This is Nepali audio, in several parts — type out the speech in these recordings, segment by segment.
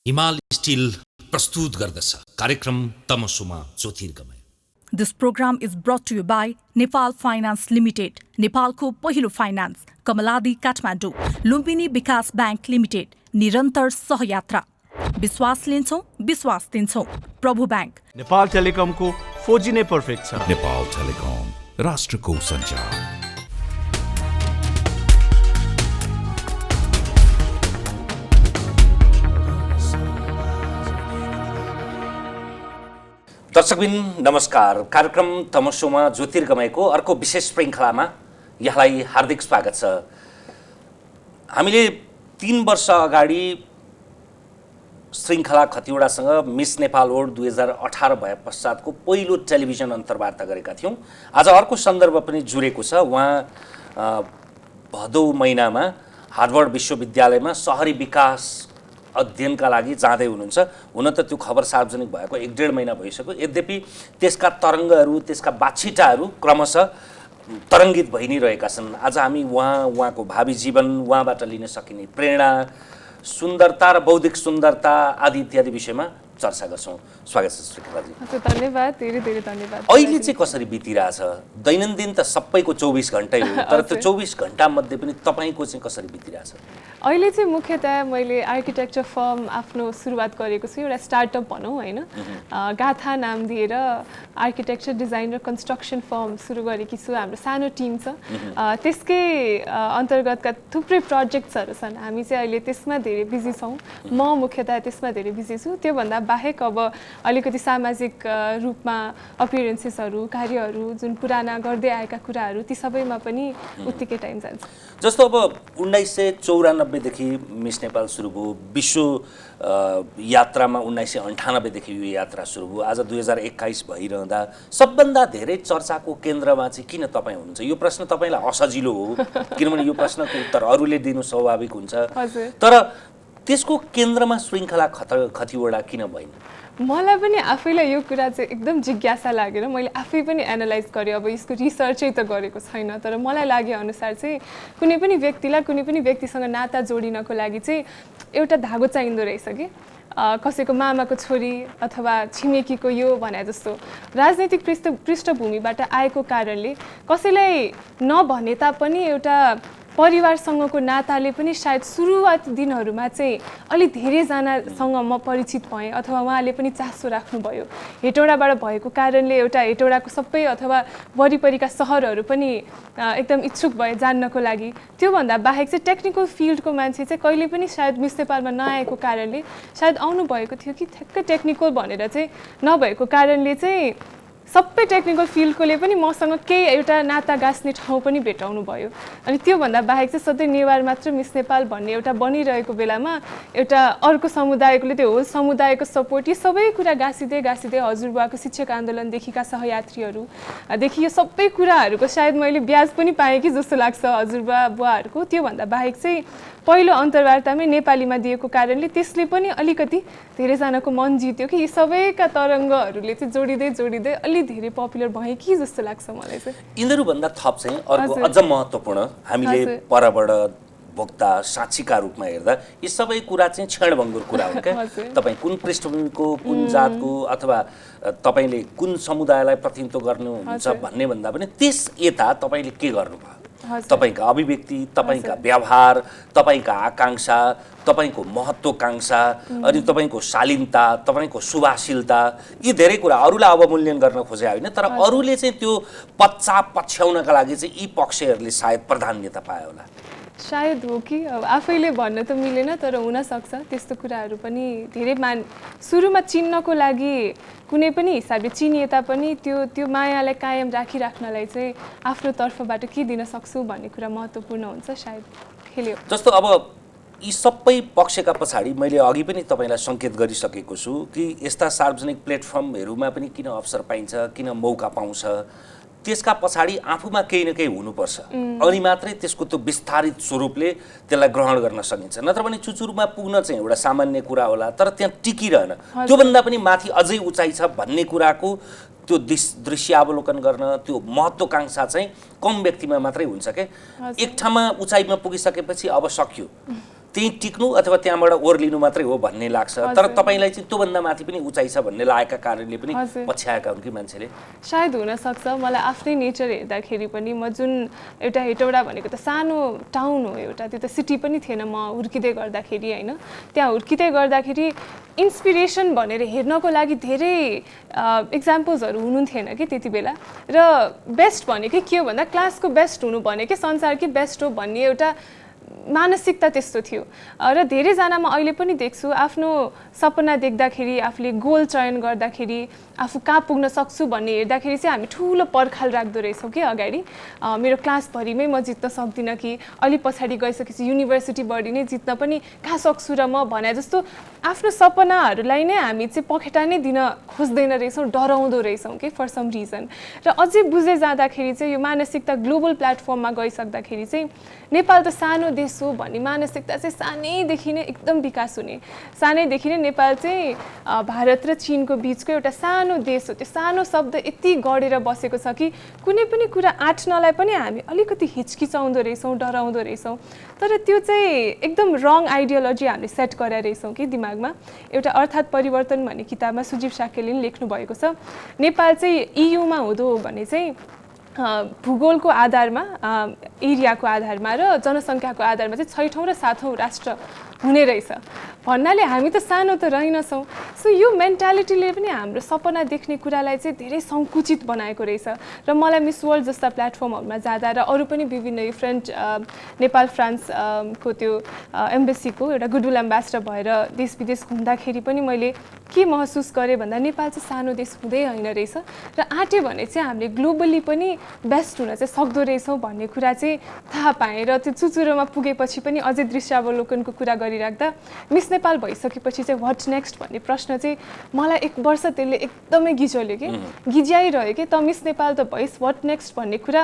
हिमाल स्टिल प्रस्तुत गर्दछ कार्यक्रम तमसुमा ज्योतिर्गमय। This program is brought to you by Nepal Finance Limited, नेपालको पहिलो फाइनान्स, कमलादी काठमाडौँ, लुम्बिनी विकास ब्याङ्क लिमिटेड, निरन्तर सहयात्रा। विश्वास लिन्छौँ, विश्वास दिन्छौँ। प्रभु ब्याङ्क। नेपाल टेलिकमको 4G नै पर्फेक्ट छ। नेपाल टेलिकम, राष्ट्रको सञ्चार। दर्शकबिन नमस्कार। कार्यक्रम तमसुमा ज्योतिर्गमयको अर्को विशेष श्रृङ्खलामा यहाँलाई हार्दिक स्वागत छ। हामीले 3 वर्ष अगाडि श्रृङ्खला खतिवडासँग मिस नेपाल वर्ल्ड 2018 भए पश्चातको पहिलो टेलिभिजन अन्तर्वार्ता गरेका थियौँ। आज अर्को सन्दर्भ पनि जुरेको छ। उहाँ भदौ महिनामा हार्वर्ड विश्वविद्यालयमा शहरी विकास अध्ययनका लागि जाँदै हुनुहुन्छ। हुन त त्यो खबर सार्वजनिक भएको 1.5 महिना भइसक्यो। यद्यपि त्यसका तरङ्गहरू, त्यसका बाछिटाहरू क्रमशः तरङ्गित भइ नै रहेका छन्। आज हामी उहाँको भावी जीवन, उहाँबाट लिन सकिने प्रेरणा, सुन्दरता र बौद्धिक सुन्दरता आदि इत्यादि विषयमा चर्चा गर्छौँ। स्वागत छ श्रीकलाजी। धन्यवाद, धेरै धेरै धन्यवाद। अहिले चाहिँ कसरी बितिरहेछ? दैनन्दिन त सबैको 24 घण्टै हो, तर त्यो 24 घण्टा मध्ये पनि तपाईँको चाहिँ कसरी बितिरहेछ? अहिले चाहिँ मुख्यतया मैले आर्किटेक्चर फर्म आफ्नो सुरुवात गरेको छु, एउटा स्टार्टअप भनौँ होइन। गाथा नाम दिएर आर्किटेक्चर डिजाइन र कन्स्ट्रक्सन फर्म सुरु गरेकी छु। हाम्रो सानो टिम छ, त्यसकै अन्तर्गतका थुप्रै प्रोजेक्ट्सहरू छन्। हामी चाहिँ अहिले त्यसमा धेरै बिजी छौँ। म मुख्यतया त्यसमा धेरै बिजी छु। त्योभन्दा बाहेक अब अलिकति सामाजिक रूपमा अपियरेन्सेसहरू, कार्यहरू, जुन पुराना गर्दै आएका कुराहरू, ती सबैमा पनि उत्तिकै टाइम जान्छ। जस्तो अब 1994 देखि मिस नेपाल सुरु भयो, विश्व यात्रामा 1998 देखि यो यात्रा सुरु भयो, आज 2021 भइरहँदा सबभन्दा धेरै चर्चाको केन्द्रमा चाहिँ किन तपाईँ हुनुहुन्छ? यो प्रश्न तपाईँलाई असजिलो हो, किनभने यो प्रश्नको उत्तर अरूले दिनु स्वाभाविक हुन्छ, तर त्यसको केन्द्रमा श्रृङ्खला खतिवडा किन भएन? मलाई पनि आफैलाई यो कुरा चाहिँ एकदम जिज्ञासा लागेर मैले आफै पनि एनालाइज गरेँ। अब यसको रिसर्चै त गरेको छैन, तर मलाई लागे अनुसार चाहिँ कुनै पनि व्यक्तिलाई कुनै पनि व्यक्तिसँग नाता जोडिनको लागि चाहिँ एउटा धागो चाहिँदो रहेछ कि कसैको मामाको छोरी अथवा छिमेकीको यो भने जस्तो राजनैतिक पृष्ठभूमिबाट आएको कारणले कसैलाई नभने तापनि एउटा परिवारसँगको नाताले पनि सायद सुरुवात दिनहरूमा चाहिँ अलि धेरैजनासँग म परिचित भएँ अथवा उहाँले पनि चासो राख्नुभयो। हेटौडाबाट भएको कारणले एउटा हेटौडाको सबै अथवा वरिपरिका सहरहरू पनि एकदम इच्छुक भए जान्नको लागि। त्योभन्दा बाहेक चाहिँ टेक्निकल फिल्डको मान्छे चाहिँ कहिले पनि सायद मिस नेपालमा नआएको कारणले सायद आउनु भएको थियो कि ठ्याक्कै टेक्निकल भनेर चाहिँ नभएको कारणले चाहिँ सबै टेक्निकल फिल्डकोले पनि मसँग केही एउटा नाता गाँस्ने ठाउँ पनि भेटाउनु भयो। अनि त्योभन्दा बाहेक चाहिँ सधैँ नेवार मात्र मिस नेपाल भन्ने एउटा बनिरहेको बेलामा एउटा अर्को समुदायकोले त्यो होल समुदायको सपोर्ट, यो सबै कुरा गाँसिँदै हजुरबुवाको शिक्षक आन्दोलनदेखिका सहयात्रीहरूदेखि यो सबै कुराहरूको सायद मैले ब्याज पनि पाएँ कि जस्तो लाग्छ हजुरबुवा बुवाहरूको। त्योभन्दा बाहेक चाहिँ पहिलो अन्तर्वार्तामै नेपालीमा दिएको कारणले त्यसले पनि अलिकति धेरैजनाको मन जित्यो कि यी सबैका तरङ्गहरूले चाहिँ जोडिँदै अलि धेरै पपुलर भए कि जस्तो लाग्छ मलाई चाहिँ। यिनीहरूभन्दा थप चाहिँ अर्को अझ महत्त्वपूर्ण, हामीले परबाट भोक्ता साक्षीका रूपमा हेर्दा यी सबै कुरा चाहिँ क्षणभङ्गुर कुरा हुन् क्या। तपाईँ कुन पृष्ठभूमिको, कुन जातको अथवा तपाईँले कुन समुदायलाई प्रतिनिधित्व गर्नुहुन्छ भन्ने भन्दा पनि त्यस यता तपाईँले के गर्नुभयो, तपाईँका अभिव्यक्ति, तपाईँका व्यवहार, तपाईँका आकाङ्क्षा, तपाईँको महत्त्वकाङ्क्षा, अनि तपाईँको शालीनता, तपाईँको सुभाशीलता, यी धेरै कुरा अरूलाई अवमूल्यन गर्न खोजे होइन, तर अरूले चाहिँ त्यो पछ्याउनका लागि चाहिँ यी पक्षहरूले सायद प्राधान्यता पायो होला। सायद हो कि अब आफैले भन्न त मिलेन, तर हुनसक्छ त्यस्तो कुराहरू पनि धेरै सुरुमा चिन्नको लागि कुनै पनि हिसाबले चिनिए तापनि त्यो मायालाई कायम राखिराख्नलाई चाहिँ आफ्नो तर्फबाट के दिन सक्छु भन्ने कुरा महत्त्वपूर्ण हुन्छ सायद खेल्यो। जस्तो अब यी सबै पक्षका पछाडि मैले अघि पनि तपाईँलाई सङ्केत गरिसकेको छु कि यस्ता सार्वजनिक प्लेटफर्महरूमा पनि किन अवसर पाइन्छ, किन मौका पाउँछ, त्यसका पछाडि आफूमा केही न केही हुनुपर्छ, अनि मात्रै त्यसको त्यो विस्तारित स्वरूपले त्यसलाई ग्रहण गर्न सकिन्छ। नत्र भने चुचुरमा पुग्न चाहिँ एउटा सामान्य कुरा होला, तर त्यहाँ टिकिरहन, त्योभन्दा पनि माथि अझै उचाइ छ भन्ने कुराको त्यो दृश्यावलोकन गर्न, त्यो महत्त्वकाङ्क्षा चाहिँ कम व्यक्तिमा मात्रै हुन्छ के। एक ठाउँमा उचाइमा पुगिसकेपछि अब सक्यो, त्यही टिक्नु अथवा त्यहाँबाट ओर्लिनु मात्रै हो भन्ने लाग्छ। तर तपाईँलाई चाहिँ त्योभन्दा माथि पनि उचाइ छ भन्ने लागेका कारणले पनि पछ्याएका हुन् कि मान्छेले? सायद हुनसक्छ। मलाई आफ्नै नेचर हेर्दाखेरि पनि म जुन एउटा हेटौडा भनेको त सानो टाउन हो एउटा, त्यो त सिटी पनि थिएन म हुर्किँदै गर्दाखेरि होइन। त्यहाँ हुर्किँदै गर्दाखेरि इन्सपिरेसन भनेर हेर्नको लागि धेरै इक्जाम्पल्सहरू हुनुहुन्थेन कि त्यति बेला। र बेस्ट भनेकै के हो भन्दा क्लासको बेस्ट हुनु भनेकै संसारकै बेस्ट हो भन्ने एउटा मानसिकता त्यस्तो थियो। र धेरैजनामा अहिले पनि देख्छु आफ्नो सपना देख्दाखेरि, आफूले गोल चयन गर्दाखेरि, आफू कहाँ पुग्न सक्छु भन्ने हेर्दाखेरि चाहिँ हामी ठुलो पर्खाल राख्दो रहेछौँ कि अगाडि मेरो क्लासभरिमै म जित्न सक्दिनँ कि अलि पछाडि गइसकेपछि युनिभर्सिटीभरि नै जित्न पनि कहाँ सक्छु र म भने जस्तो आफ्नो सपनाहरूलाई नै हामी चाहिँ पखेटा नै दिन खोज्दैन रहेछौँ, डराउँदो रहेछौँ कि फर सम रिजन। र अझै बुझ्दै जाँदाखेरि चाहिँ यो मानसिकता ग्लोबल प्लेटफर्ममा गइसक्दाखेरि चाहिँ नेपाल त सानो देश हो भन्ने मानसिकता चाहिँ सानैदेखि नै एकदम विकास हुने। सानैदेखि नै नेपाल चाहिँ भारत र चीनको बिचको एउटा सानो देश हो। त्यो सानो शब्द यति गढेर बसेको छ कि कुनै पनि कुरा आँट्नलाई पनि हामी अलिकति हिचकिचाउँदो रहेछौँ, डराउँदो रहेछौँ। तर त्यो चाहिँ एकदम रङ आइडियोलोजी हामीले सेट गरेर रहेछौँ कि दिमागमा। एउटा अर्थात् परिवर्तन भन्ने किताबमा सुजीव साकेले लेख्नु भएको छ, नेपाल चाहिँ EUमा हुँदो हो भने चाहिँ भूगोलको आधारमा, एरियाको आधारमा र जनसङ्ख्याको आधारमा चाहिँ 6औं र 7औं राष्ट्र हुने रहेछ भन्नाले हामी त सानो त रहेनछौँ। सो यो मेन्टालिटीले पनि हाम्रो सपना देख्ने कुरालाई चाहिँ धेरै सङ्कुचित बनाएको रहेछ। र मलाई मिस वर्ल्ड जस्ता प्लेटफर्महरूमा जाँदा र अरू पनि विभिन्न यो नेपाल फ्रान्सको त्यो एम्बेसीको एउटा गुडविल एम्बेसडर भएर देश विदेश घुम्दाखेरि पनि मैले के महसुस गरेँ भन्दा नेपाल चाहिँ सानो देश हुँदै होइन रहेछ र आँट्यो भने चाहिँ हामीले ग्लोबली पनि बेस्ट हुन चाहिँ सक्दो रहेछौँ भन्ने कुरा चाहिँ थाहा पाएँ। र त्यो चुचुरोमा पुगेपछि पनि अझै दृश्यावलोकनको कुरा गरिराख्दा मिस नेपाल भइसकेपछि चाहिँ वाट नेक्स्ट भन्ने प्रश्न चाहिँ मलाई 1 वर्ष त्यसले एकदमै गिज्यो कि गिज्याइरह्यो कि त मिस नेपाल त भइस वाट नेक्स्ट भन्ने कुरा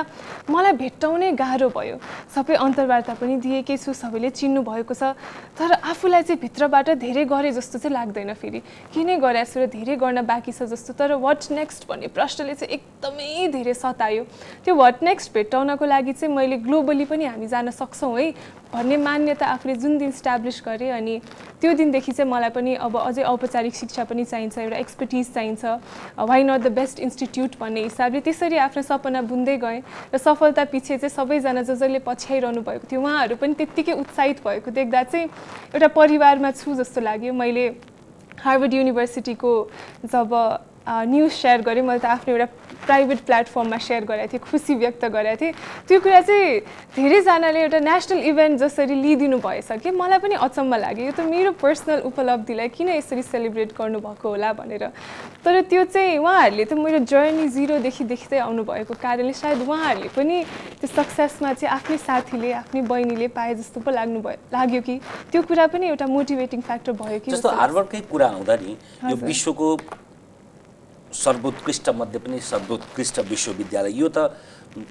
मलाई भेट्टाउनै गाह्रो भयो। सबै अन्तर्वार्ता पनि दिएकै छु, सबैले चिन्नु भएको छ, तर आफूलाई चाहिँ भित्रबाट धेरै गरे जस्तो चाहिँ लाग्दैन। फेरि किनै गरेको छु र धेरै गर्न बाँकी छ जस्तो। तर वाट नेक्स्ट भन्ने प्रश्नले चाहिँ एकदमै धेरै सतायो। त्यो वाट नेक्स्ट भेट्टाउनको लागि चाहिँ मैले ग्लोबली पनि हामी जान सक्छौँ है भन्ने मान्यता आफूले जुन दिन इस्टाब्लिस गरेँ अनि त्यो दिनदेखि चाहिँ मलाई पनि अब अझै औपचारिक शिक्षा पनि चाहिन्छ, एउटा एक्सपर्टिज चाहिन्छ, why not the best institute भन्ने हिसाबले त्यसरी आफ्नो सपना बुन्दै गएँ। र सफलता पछि चाहिँ सबैजना जसले पछ्याइरहनु भएको थियो उहाँहरू पनि त्यत्तिकै उत्साहित भएको देख्दा चाहिँ एउटा परिवारमा छु जस्तो लाग्यो। मैले हार्वर्ड युनिभर्सिटीको जब न्युज सेयर गरेँ, मैले त आफ्नो एउटा प्राइभेट प्लेटफर्ममा सेयर गरेको थिएँ, खुसी व्यक्त गरेको थिएँ। त्यो कुरा चाहिँ धेरैजनाले एउटा नेसनल इभेन्ट जसरी लिइदिनु भएछ कि मलाई पनि अचम्म लाग्यो, यो त मेरो पर्सनल उपलब्धिलाई किन यसरी सेलिब्रेट गर्नुभएको होला भनेर। तर त्यो चाहिँ उहाँहरूले त मेरो जर्नी 0देखि देख्दै आउनुभएको कारणले सायद उहाँहरूले पनि त्यो सक्सेसमा चाहिँ आफ्नै साथीले, आफ्नै बहिनीले पाए जस्तो पो लाग्यो कि त्यो कुरा पनि एउटा मोटिभेटिङ फ्याक्टर भयो कि। जस्तो हार्वर्डकै कुरा आउँदा नि यो विश्वको सर्वोत्कृष्ट मध्ये पनि सर्वोत्कृष्ट विश्वविद्यालय, यो त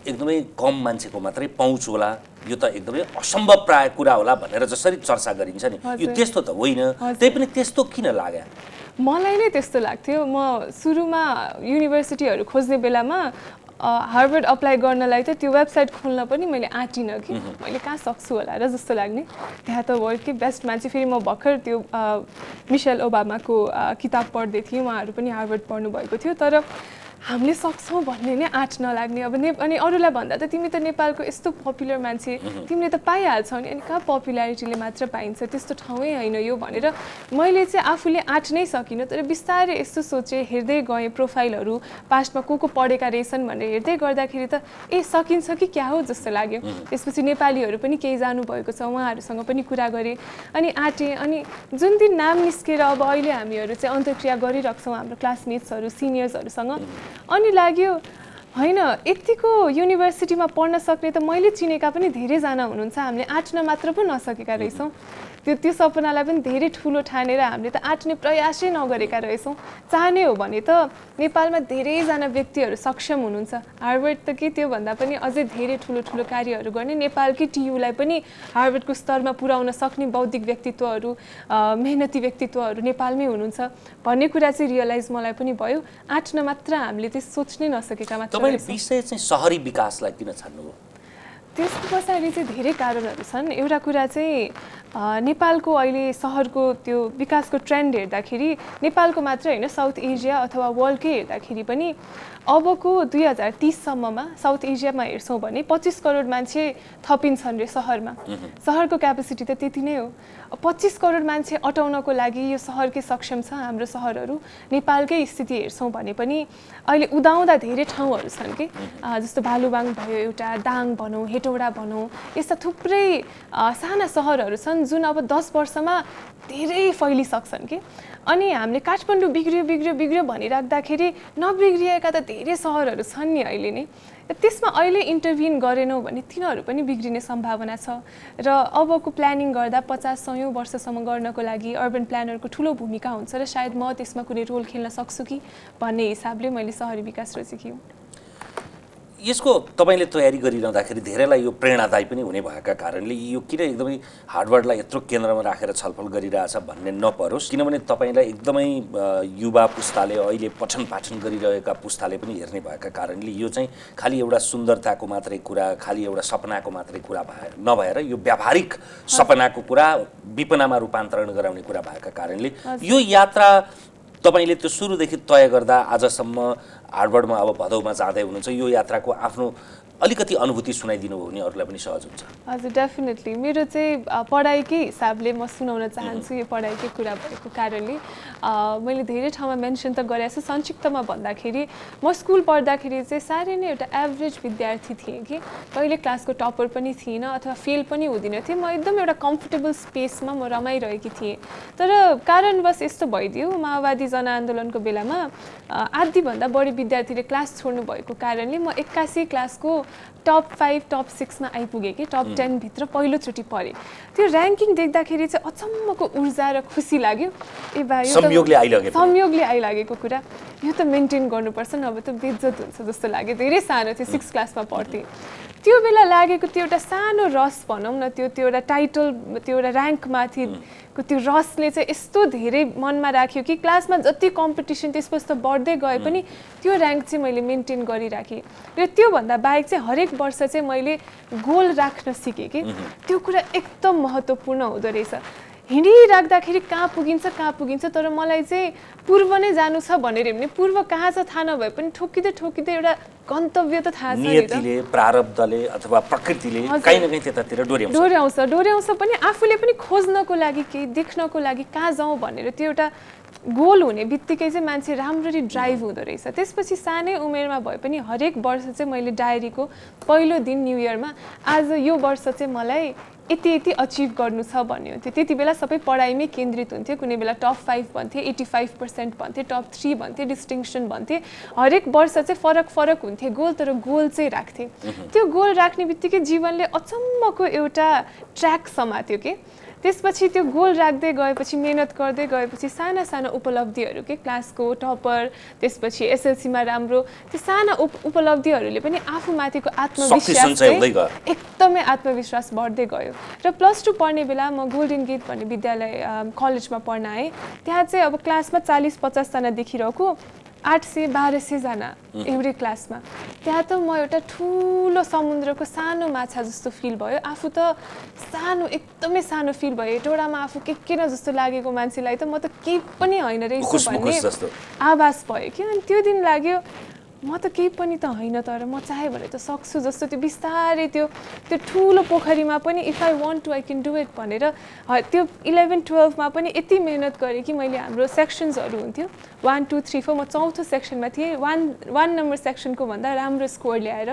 एकदमै कम मान्छेको मात्रै पहुँच होला, यो त एकदमै असम्भव प्राय कुरा होला भनेर जसरी चर्चा गरिन्छ नि, यो त्यस्तो त होइन। त्यही पनि त्यस्तो किन लाग्यो? मलाई नै त्यस्तो लाग्थ्यो। म सुरुमा युनिभर्सिटीहरू खोज्ने बेलामा हार्वर्ड अप्लाई गर्नलाई त त्यो वेबसाइट खोल्न पनि मैले आँटिनँ कि मैले कहाँ सक्छु होला र जस्तो लाग्ने। त्यहाँ त वर्ल्डकै बेस्ट मान्छे, फेरि म भर्खर त्यो मिसेल ओबामाको किताब पढ्दै थिएँ, उहाँहरू पनि हार्वर्ड पढ्नु भएको थियो। तर हामीले सक्छौँ भन्ने नै आँट नलाग्ने। अब अनि अरूलाई भन्दा त तिमी त नेपालको यस्तो पपुलर मान्छे, तिमीले त पाइहाल्छौ नि, अनि कहाँ पपुलारिटीले मात्र पाइन्छ, त्यस्तो ठाउँै होइन यो भनेर मैले चाहिँ आफूले आँट नै सकिनँ। तर बिस्तारै यस्तो सोचेँ, हेर्दै गएँ प्रोफाइलहरू, पास्टमा को पढेका रहेछन् भनेर हेर्दै गर्दाखेरि त सकिन्छ कि क्या हो जस्तो लाग्यो। त्यसपछि नेपालीहरू पनि केही जानुभएको छ, उहाँहरूसँग पनि कुरा गरेँ अनि आँटेँ। अनि जुन दिन नाम निस्केर अब अहिले हामीहरू चाहिँ अन्तर्क्रिया गरिरहेछौँ हाम्रो क्लासमेट्सहरू, सिनियर्सहरूसँग, अनि लाग्यो होइन यतिको युनिभर्सिटीमा पढ्न सक्ने त मैले चिनेका पनि धेरैजना हुनुहुन्छ, हामीले आँट्न मात्र पो नसकेका रहेछौँ। त्यो सपनालाई पनि धेरै ठुलो ठानेर हामीले त आँट्ने प्रयासै नगरेका रहेछौँ। चाहने हो भने त नेपालमा धेरैजना व्यक्तिहरू सक्षम हुनुहुन्छ, हार्वर्ड त के त्योभन्दा पनि अझै धेरै ठुलो ठुलो कार्यहरू गर्ने, नेपालकै टियुलाई पनि हार्वर्डको स्तरमा पुर्याउन सक्ने बौद्धिक व्यक्तित्वहरू, मेहनती व्यक्तित्वहरू नेपालमै हुनुहुन्छ भन्ने कुरा चाहिँ रियलाइज मलाई पनि भयो। आँट्न मात्र हामीले चाहिँ सोच्नै नसकेका मात्र। तपाईँले विषय चाहिँ सहरी विकासलाई किन छान्नुभयो? त्यसको पछाडि चाहिँ धेरै कारणहरू छन्। एउटा कुरा चाहिँ नेपालको अहिले सहरको त्यो विकासको ट्रेन्ड हेर्दाखेरि नेपालको मात्र होइन, साउथ एसिया अथवा वर्ल्डकै हेर्दाखेरि पनि अबको 2030 सम्ममा साउथ एसियामा हेर्छौँ भने 25 करोड मान्छे थपिन्छन् रे सहरमा। सहरको क्यापेसिटी त त्यति नै हो। 25 करोड मान्छे अटाउनको लागि यो सहर के सक्षम छ? हाम्रो सहरहरू नेपालकै स्थिति हेर्छौँ भने पनि अहिले उदाउँदा धेरै ठाउँहरू छन् कि, जस्तो भालुबाङ भयो, एउटा दाङ भनौँ, हेटौडा भनौँ, यस्ता थुप्रै साना सहरहरू छन् जुन अब 10 वर्षमा धेरै फैलिसक्छन् कि। अनि हामीले काठमाडौँ बिग्रियो भनिराख्दाखेरि नबिग्रिएका त धेरै सहरहरू छन् नि अहिले नै। त्यसमा अहिले इन्टरभिन गरेनौँ भने तिनीहरू पनि बिग्रिने सम्भावना छ। र अबको प्लानिङ गर्दा 50-100 वर्षसम्म गर्नको लागि अर्बन प्लानरको ठुलो भूमिका हुन्छ र सायद म त्यसमा कुनै रोल खेल्न सक्छु कि भन्ने हिसाबले मैले सहरी विकास रोजेकी हुँ। यसको तपाईँले तयारी गरिरहँदाखेरि धेरैलाई यो प्रेरणादायी पनि हुने भएका कारणले यो किन एकदमै हार्डवर्डलाई यत्रो केन्द्रमा राखेर छलफल गरिरहेछ भन्ने नपरोस्, किनभने तपाईँलाई एकदमै युवा पुस्ताले अहिले पठन पाठन गरिरहेका पुस्ताले पनि हेर्ने भएका कारणले यो चाहिँ खालि एउटा सुन्दरताको मात्रै कुरा, खालि एउटा सपनाको मात्रै कुरा नभएर यो व्यावहारिक सपनाको कुरा विपनामा रूपान्तरण गराउने कुरा भएका कारणले यो यात्रा तपाईले त्यो सुरुदेखि तय गर्दा आजसम्म हार्वर्डमा अब भदौमा जाँदै हुनुहुन्छ, यो यात्राको आफ्नो अलिकति अनुभूति सुनाइदिनु हो भने अरूलाई पनि सहज हुन्छ। हजुर, डेफिनेटली मेरो चाहिँ पढाइकै हिसाबले म सुनाउन चाहन्छु। यो पढाइकै कुरा भएको कारणले मैले धेरै ठाउँमा मेन्सन त गरेको छु। संक्षिप्तमा भन्दाखेरि म स्कुल पढ्दाखेरि चाहिँ साह्रै नै एउटा एभरेज विद्यार्थी थिएँ कि, कहिले क्लासको टपर पनि थिइनँ अथवा फेल पनि हुँदिनँ थिएँ। म एकदम एउटा कम्फर्टेबल स्पेसमा म रमाइरहेकी थिएँ। तर कारणवश यस्तो भइदियो, माओवादी जनआन्दोलनको बेलामा आधीभन्दा बढी विद्यार्थीले क्लास छोड्नु भएको कारणले म 81 क्लासको टप 5 टप 6 मा आइपुगेँ कि, टप 10 भित्र पहिलोचोटि पढेँ। त्यो ऱ्याङ्किङ देख्दाखेरि चाहिँ अचम्मको ऊर्जा र खुसी लाग्यो। ए बा, यो संयोगले आइलागेको कुरा, यो त मेन्टेन गर्नुपर्छ, नभए त बेइज्जत हुन्छ जस्तो लाग्यो। धेरै सानो थियो, 6 क्लासमा पढ्थेँ। त्यो बेला लागेको त्यो एउटा सानो रस भनौँ न, त्यो एउटा टाइटल, त्यो एउटा ऱ्याङ्कमाथिको त्यो रसले चाहिँ यस्तो धेरै मनमा राख्यो कि क्लासमा जति कम्पिटिसन त्यसपछि त बढ्दै गए पनि त्यो ऱ्याङ्क चाहिँ मैले मेन्टेन गरिराखेँ। र त्योभन्दा बाहेक चाहिँ हरेक वर्ष चाहिँ मैले गोल राख्न सिकेँ कि, त्यो कुरा एकदम महत्त्वपूर्ण हुँदो रहेछ। हिँडिराख्दाखेरि कहाँ पुगिन्छ, तर मलाई चाहिँ पूर्व नै जानु छ भनेर भने पूर्व कहाँ छ थाहा नभए पनि ठोकिँदै एउटा गन्तव्य त थाहा छ नि त। नियतिले, प्रारब्धले अथवा प्रकृतिले कहीँ न कहीँ त्यतातिर डोर्याउँछ पनि, आफूले पनि खोज्नको लागि, केही देख्नको लागि कहाँ जाउँ भनेर त्यो एउटा गोल हुने बित्तिकै चाहिँ मान्छे राम्ररी ड्राइभ हुँदो रहेछ। त्यसपछि सानै उमेरमा भए पनि हरेक वर्ष चाहिँ मैले डायरीको पहिलो दिन न्यू इयरमा आज यो वर्ष चाहिँ मलाई यति अचिभ गर्नु छ भन्ने हुन्थ्यो। त्यति बेला सबै पढाइमै केन्द्रित हुन्थ्यो। कुनै बेला टप 5 भन्थे, 85% भन्थे, टप 3 भन्थे, डिस्टिङसन भन्थे। हरेक वर्ष चाहिँ फरक हुन्थे गोल, तर गोल चाहिँ राख्थे। त्यो गोल राख्ने बित्तिकै जीवनले अचम्मको एउटा ट्र्याक समात्यो कि। त्यसपछि त्यो गोल राख्दै गएपछि, मेहनत गर्दै गएपछि साना उपलब्धिहरू के, क्लासको टपर, त्यसपछि एसएलसीमा राम्रो, त्यो साना उपलब्धिहरूले पनि आफूमाथिको आत्मविश्वास एकदमै आत्मविश्वास बढ्दै गयो। र +2 पढ्ने बेला म गोल्डन गेट भन्ने विद्यालय कलेजमा पढ्न आएँ। त्यहाँ चाहिँ अब क्लासमा 40-50 जना देखिरहेको 800-1200 जना एउटै क्लासमा। त्यहाँ त म एउटा ठुलो समुद्रको सानो माछा जस्तो फिल भयो। आफू त सानो, एकदमै सानो फिल भयो। टोडामा आफू के न जस्तो लागेको मान्छेलाई त म त केही पनि होइन रहेछ भन्ने आभास भयो कि। अनि त्यो दिन लाग्यो म त केही पनि त होइन, तर म चाहे भने त सक्छु जस्तो। त्यो बिस्तारै त्यो ठुलो पोखरीमा पनि if I want to I can do it भनेर त्यो 11-12 मा पनि यति मेहनत गरेँ कि मैले, हाम्रो सेक्सन्सहरू हुन्थ्यो 1, 2, 3, 4, म 4थो सेक्सनमा थिएँ। 1 नम्बर सेक्सनको भन्दा राम्रो स्कोर ल्याएर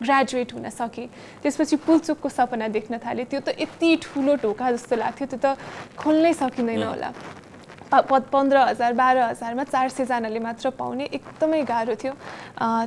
ग्रेजुएट हुन सकेँ। त्यसपछि पुलचोकको सपना देख्न थालेँ। त्यो त यति ठुलो ढोका जस्तो लाग्थ्यो, त्यो त खोल्नै सकिँदैन होला। 15,000-12,000मा 400 जनाले मात्र पाउने, एकदमै गाह्रो थियो।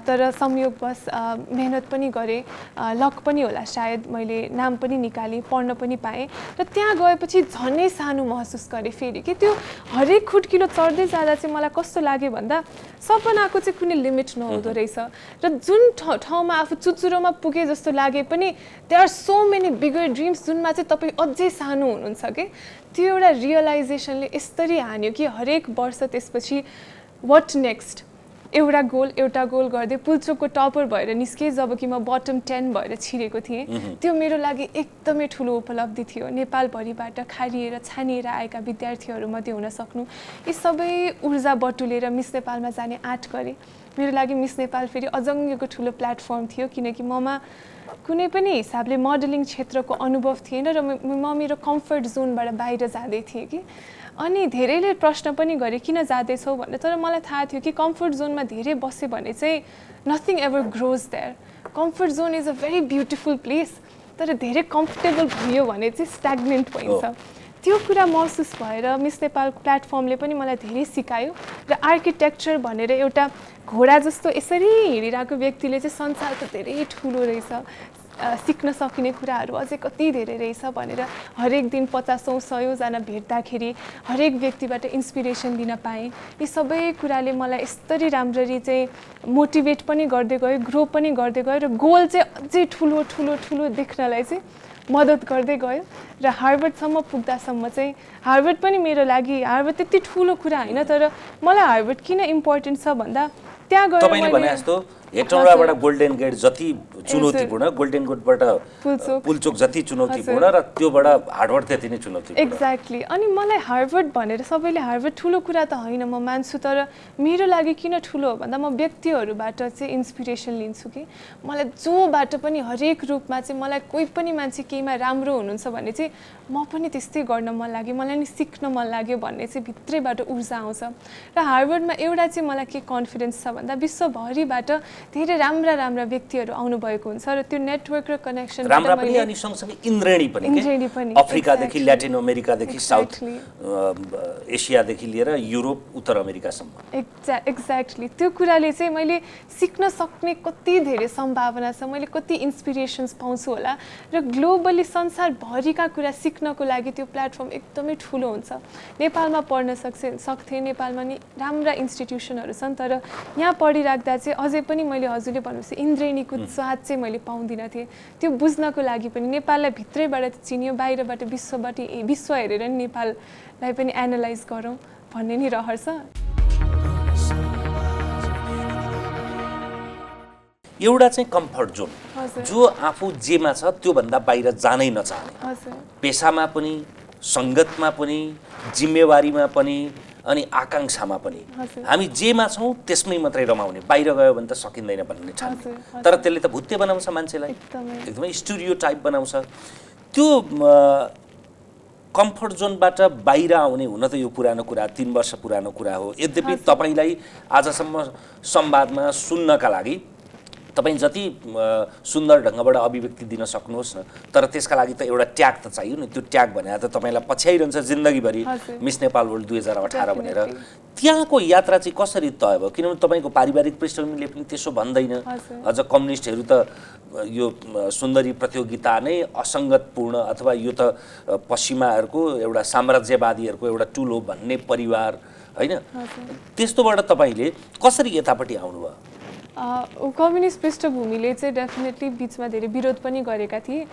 तर संयोगवश मेहनत पनि गरेँ, लक पनि होला सायद, मैले नाम पनि निकालेँ, पढ्न पनि पाएँ। र त्यहाँ गएपछि झनै सानो महसुस गरेँ फेरि कि। त्यो हरेक खुट्किलो चढ्दै जाँदा चाहिँ मलाई कस्तो लाग्यो भन्दा सपनाको चाहिँ कुनै लिमिट नहुँदो रहेछ। र जुन ठाउँमा आफू चुचुरोमा पुगे जस्तो लागे पनि there are so many bigger dreams जुनमा चाहिँ तपाईँ अझै सानो हुनुहुन्छ कि। त्यो एउटा रियलाइजेसनले यसरी हान्यो कि हरेक वर्ष त्यसपछि वाट नेक्स्ट, एउटा गोल गर्दै पुल्चोकको टपर भएर निस्केँ, जब कि म बटम 10 भएर छिरेको थिएँ। त्यो मेरो लागि एकदमै ठुलो उपलब्धि थियो। नेपालभरिबाट खारिएर छानिएर आएका विद्यार्थीहरूमध्ये हुन सक्नु, यी सबै ऊर्जा बटुलेर मिस नेपालमा जाने आँट गरेँ। मेरो लागि मिस नेपाल फेरि अजङ्गको ठुलो प्लेटफर्म थियो, किनकि ममा कुनै पनि हिसाबले मोडलिङ क्षेत्रको अनुभव थिएन र म मेरो कम्फर्ट जोनबाट बाहिर जाँदै थिएँ कि। अनि धेरैले प्रश्न पनि गरे किन जाँदैछौ भनेर, तर मलाई थाहा थियो कि कम्फर्ट जोनमा धेरै बस्यो भने चाहिँ nothing ever grows there. Comfort zone is a very beautiful place, तर धेरै कम्फर्टेबल भयो भने चाहिँ स्ट्याग्नेन्ट भइन्छ। त्यो कुरा महसुस भएर मिस नेपाल प्लेटफर्मले पनि मलाई धेरै सिकायो र आर्किटेक्चर भनेर एउटा घोडा जस्तो यसरी हिँडिरहेको व्यक्तिले चाहिँ संसार त धेरै ठुलो रहेछ, सिक्न सकिने कुराहरू अझै कति धेरै रहेछ भनेर हरेक दिन 50-100जना भेट्दाखेरि हरेक व्यक्तिबाट इन्सपिरेसन लिन पाएँ। यी सबै कुराले मलाई यस्तरी राम्ररी चाहिँ मोटिभेट पनि गर्दै गयो, ग्रो पनि गर्दै गयो र गोल चाहिँ अझै ठुलो ठुलो ठुलो देख्नलाई चाहिँ मद्दत गर्दै गयो। र हार्वर्डसम्म पुग्दासम्म चाहिँ हार्वर्ड पनि मेरो लागि हार्वर्ड त्यति ठुलो कुरा होइन, तर मलाई हार्वर्ड किन इम्पोर्टेन्ट छ भन्दा त्यहाँ गएर तपाईले भने जस्तो हेटौँडाबाट गोल्डन गेट जति चुनौतीपूर्ण, गोल्डन गेटबाट पुल्चोक जति चुनौतीपूर्ण र त्योबाट हार्वर्ड त्यति नै चुनौतीपूर्ण। एक्ज्याक्टली। अनि मलाई हार्वर्ड भनेर सबैले हार्वर्ड ठुलो कुरा त होइन म मान्छु, तर मेरो लागि किन ठुलो हो भन्दा म व्यक्तिहरूबाट चाहिँ इन्सपिरेसन लिन्छु कि मलाई जोबाट पनि हरेक रूपमा चाहिँ मलाई कोही पनि मान्छे केहीमा राम्रो हुनुहुन्छ भने चाहिँ म पनि त्यस्तै गर्न मन लाग्यो, मलाई नि सिक्न मन लाग्यो भन्ने चाहिँ भित्रैबाट ऊर्जा आउँछ। र हार्वर्डमा एउटा चाहिँ मलाई के कन्फिडेन्स छ भन्दा विश्वभरिबाट धेरै राम्रा राम्रा व्यक्तिहरू आउनुभएको हुन्छ र त्यो नेटवर्क र कनेक्सन राम्रा पनि अनि सँगसँगै इन्द्रेणी पनि अफ्रिकादेखि ल्याटिन अमेरिकादेखि साउथ एसियादेखि लिएर युरोप उत्तर अमेरिकासम्म। एक्ज्याक्टली। त्यो कुराले चाहिँ मैले सिक्न सक्ने कति धेरै सम्भावना छ, मैले कति इन्सपिरेसन्स पाउँछु होला र ग्लोबली संसारभरिका कुरा सिक्नको लागि त्यो प्लेटफर्म एकदमै ठुलो हुन्छ। नेपालमा पढ्न सक्थेँ, नेपालमा नि राम्रा इन्स्टिट्युसनहरू छन्, तर यहाँ पढिराख्दा चाहिँ अझै पनि मैले हजुरले भन्नुहोस् इन्द्रेणीको स्वाद चाहिँ मैले पाउँदिनँ थिएँ। त्यो बुझ्नको लागि पनि नेपाललाई भित्रैबाट चिनियो, बाहिरबाट विश्व हेरेर नि नेपाललाई पनि एनालाइज गरौँ भन्ने नि रहर छ। एउटा चाहिँ कम्फर्ट जोन, जो आफू जेमा छ त्योभन्दा बाहिर जानै नचाहने, पेसामा पनि, सङ्गतमा पनि, जिम्मेवारीमा पनि अनि आकाङ्क्षामा पनि हामी जेमा छौँ त्यसमै मात्रै रमाउने, बाहिर गयो भने त सकिँदैन भन्ने ठान्ने। तर त्यसले त भुत्ते बनाउँछ मान्छेलाई, एकदमै स्टिरियोटाइप बनाउँछ। त्यो कम्फर्ट जोनबाट बाहिर आउने हुन त यो पुरानो कुरा, 3 वर्ष पुरानो कुरा हो। यद्यपि तपाईँलाई आजसम्म संवादमा सुन्नका लागि तपाईँ जति सुन्दर ढङ्गबाट अभिव्यक्ति दिन सक्नुहोस् न, तर त्यसका लागि त एउटा ट्याग त चाहियो नि। त्यो ट्याग भनेर त तपाईँलाई पछ्याइरहन्छ जिन्दगीभरि मिस नेपाल वर्ल्ड 2018 भनेर। त्यहाँको यात्रा चाहिँ कसरी तय भयो? किनभने तपाईँको पारिवारिक पृष्ठभूमिले पनि त्यसो भन्दैन। अझ कम्युनिस्टहरू त यो सुन्दरी प्रतियोगिता नै असङ्गतपूर्ण अथवा यो त पश्चिमाहरूको एउटा साम्राज्यवादीहरूको एउटा टुल हो भन्ने परिवार होइन। त्यस्तोबाट तपाईँले कसरी यतापट्टि आउनुभयो? कम्युनिस्ट पृष्ठभूमिले चाहिँ डेफिनेटली बिचमा धेरै विरोध पनि गरेका थिए,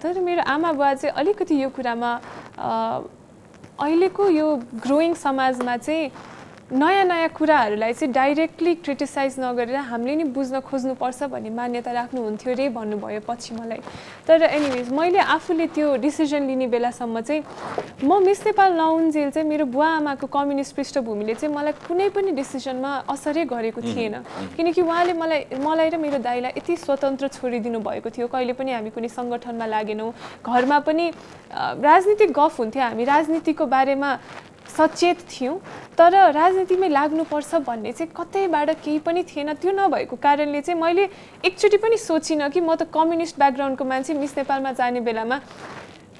तर मेरो आमा बुवा चाहिँ अलिकति यो कुरामा अहिलेको यो ग्रोइङ समाजमा चाहिँ नयाँ नयाँ कुराहरूलाई चाहिँ डाइरेक्टली क्रिटिसाइज नगरेर हामीले नि बुझ्न खोज्नुपर्छ भन्ने मान्यता राख्नुहुन्थ्यो रे भन्नुभयो पछि मलाई। तर एनिवेज मैले आफूले त्यो डिसिजन लिने बेलासम्म चाहिँ म मिस नेपाल नहुन्जेल चाहिँ मेरो बुवा आमाको कम्युनिस्ट पृष्ठभूमिले चाहिँ मलाई कुनै पनि डिसिजनमा असरै गरेको थिएन, किनकि उहाँले मलाई र मेरो दाइलाई यति स्वतन्त्र छोडिदिनु भएको थियो। कहिले पनि हामी कुनै सङ्गठनमा लागेनौँ, घरमा पनि राजनीतिक गफ हुन्थ्यो, हामी राजनीतिको बारेमा सचेत थियौँ, तर राजनीतिमै लाग्नुपर्छ भन्ने चाहिँ कतैबाट केही पनि थिएन। त्यो नभएको कारणले चाहिँ मैले एकचोटि पनि सोचिनँ कि म त कम्युनिस्ट ब्याकग्राउन्डको मान्छे मिस नेपालमा जाने बेलामा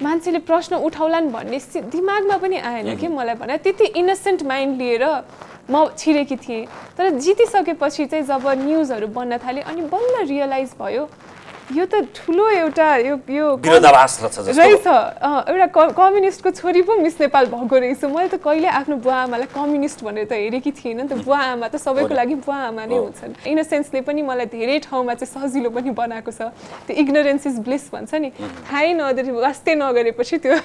मान्छेले प्रश्न उठाउलान् भन्ने दिमागमा पनि आएन कि मलाई भने। त्यति इनोसेन्ट माइन्ड लिएर म छिरेकी थिएँ। तर जितिसकेपछि चाहिँ जब न्युजहरू बन्न थाले अनि बल्ल रियलाइज भयो यो त ठुलो एउटा यो विरोधाभास रहेछ जस्तो रहेछ एउटा कम्युनिस्टको छोरी पो मिस नेपाल भएको रहेछ। मैले त कहिले आफ्नो बुवा आमालाई कम्युनिस्ट भनेर त हेरेकी थिएन नि त। बुवा आमा त सबैको लागि बुवा आमा नै हुन्छन्। इनोसेन्सले पनि मलाई धेरै ठाउँमा चाहिँ सजिलो पनि बनाएको छ। त्यो इग्नोरेन्स इज ब्लिस भन्छ नि, थाहै नगरे वास्तै नगरेपछि त्यो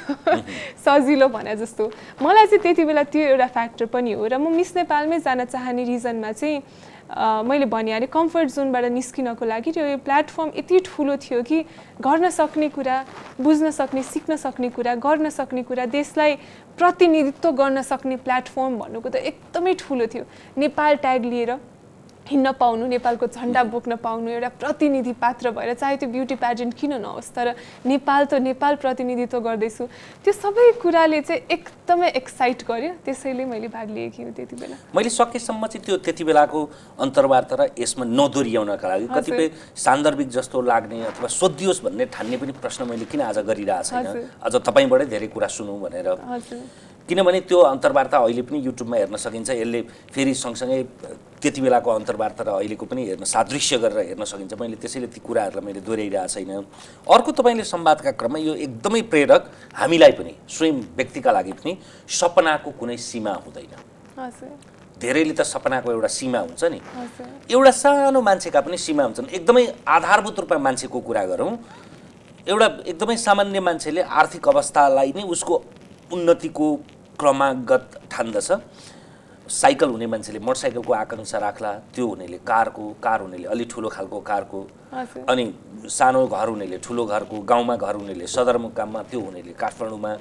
सजिलो भने जस्तो। मलाई चाहिँ त्यति बेला त्यो एउटा फ्याक्टर पनि हो र म मिस नेपालमै जान चाहने रिजनमा चाहिँ मैले भनिहालेँ कम्फर्ट जोनबाट निस्किनको लागि यो प्लेटफर्म यति ठुलो थियो कि गर्न सक्ने कुरा, बुझ्न सक्ने, सिक्न सक्ने कुरा, गर्न सक्ने कुरा, देशलाई प्रतिनिधित्व गर्न सक्ने प्लेटफर्म भन्नुको त एकदमै ठुलो थियो। नेपाल ट्याग लिएर हिँड्न पाउनु, नेपालको झन्डा बोक्न पाउनु, एउटा प्रतिनिधि पात्र भएर, चाहे त्यो ब्युटी प्याजेन्ट किन नहोस् तर नेपाल त नेपाल प्रतिनिधित्व गर्दैछु, त्यो सबै कुराले चाहिँ एकदमै एक्साइट गर्यो। त्यसैले मैले भाग लिएकी हुँ त्यति बेला। मैले सकेसम्म चाहिँ त्यो त्यति बेलाको अन्तर्वार्ता र यसमा नदोहोऱ्याउनका लागि कतिपय सान्दर्भिक जस्तो लाग्ने अथवा सोधियोस् भन्ने ठान्ने पनि प्रश्न मैले किन आज गरिरहेको छैन, अझ तपाईँबाटै धेरै कुरा सुनौँ भनेर। किनभने त्यो अन्तर्वार्ता अहिले पनि युट्युबमा हेर्न सकिन्छ। यसले फेरि सँगसँगै त्यति बेलाको अन्तर्वार्ता र अहिलेको पनि हेर्न सादृश्य गरेर हेर्न सकिन्छ। मैले त्यसैले ती कुराहरूलाई मैले दोहोऱ्याइरहेको छैन। अर्को तपाईँले संवादका क्रममा यो एकदमै प्रेरक, हामीलाई पनि स्वयं व्यक्तिका लागि पनि सपनाको कुनै सीमा हुँदैन। धेरैले त सपनाको एउटा सीमा हुन्छ नि, एउटा सानो मान्छेका पनि सीमा हुन्छन्। एकदमै आधारभूत रूपमा मान्छेको कुरा गरौँ, एउटा एकदमै सामान्य मान्छेले आर्थिक अवस्थालाई नै उसको उन्नतिको क्रमागत ठान्दछ। साइकल हुने मान्छेले मोटरसाइकलको आकांक्षा राख्ला, त्यो हुनेले कारको, कार हुनेले अलि ठुलो खालको कारको, अनि सानो घर हुनेले ठुलो घरको, गाउँमा घर हुनेले सदरमुकाममा, त्यो हुनेले काठमाडौँमा,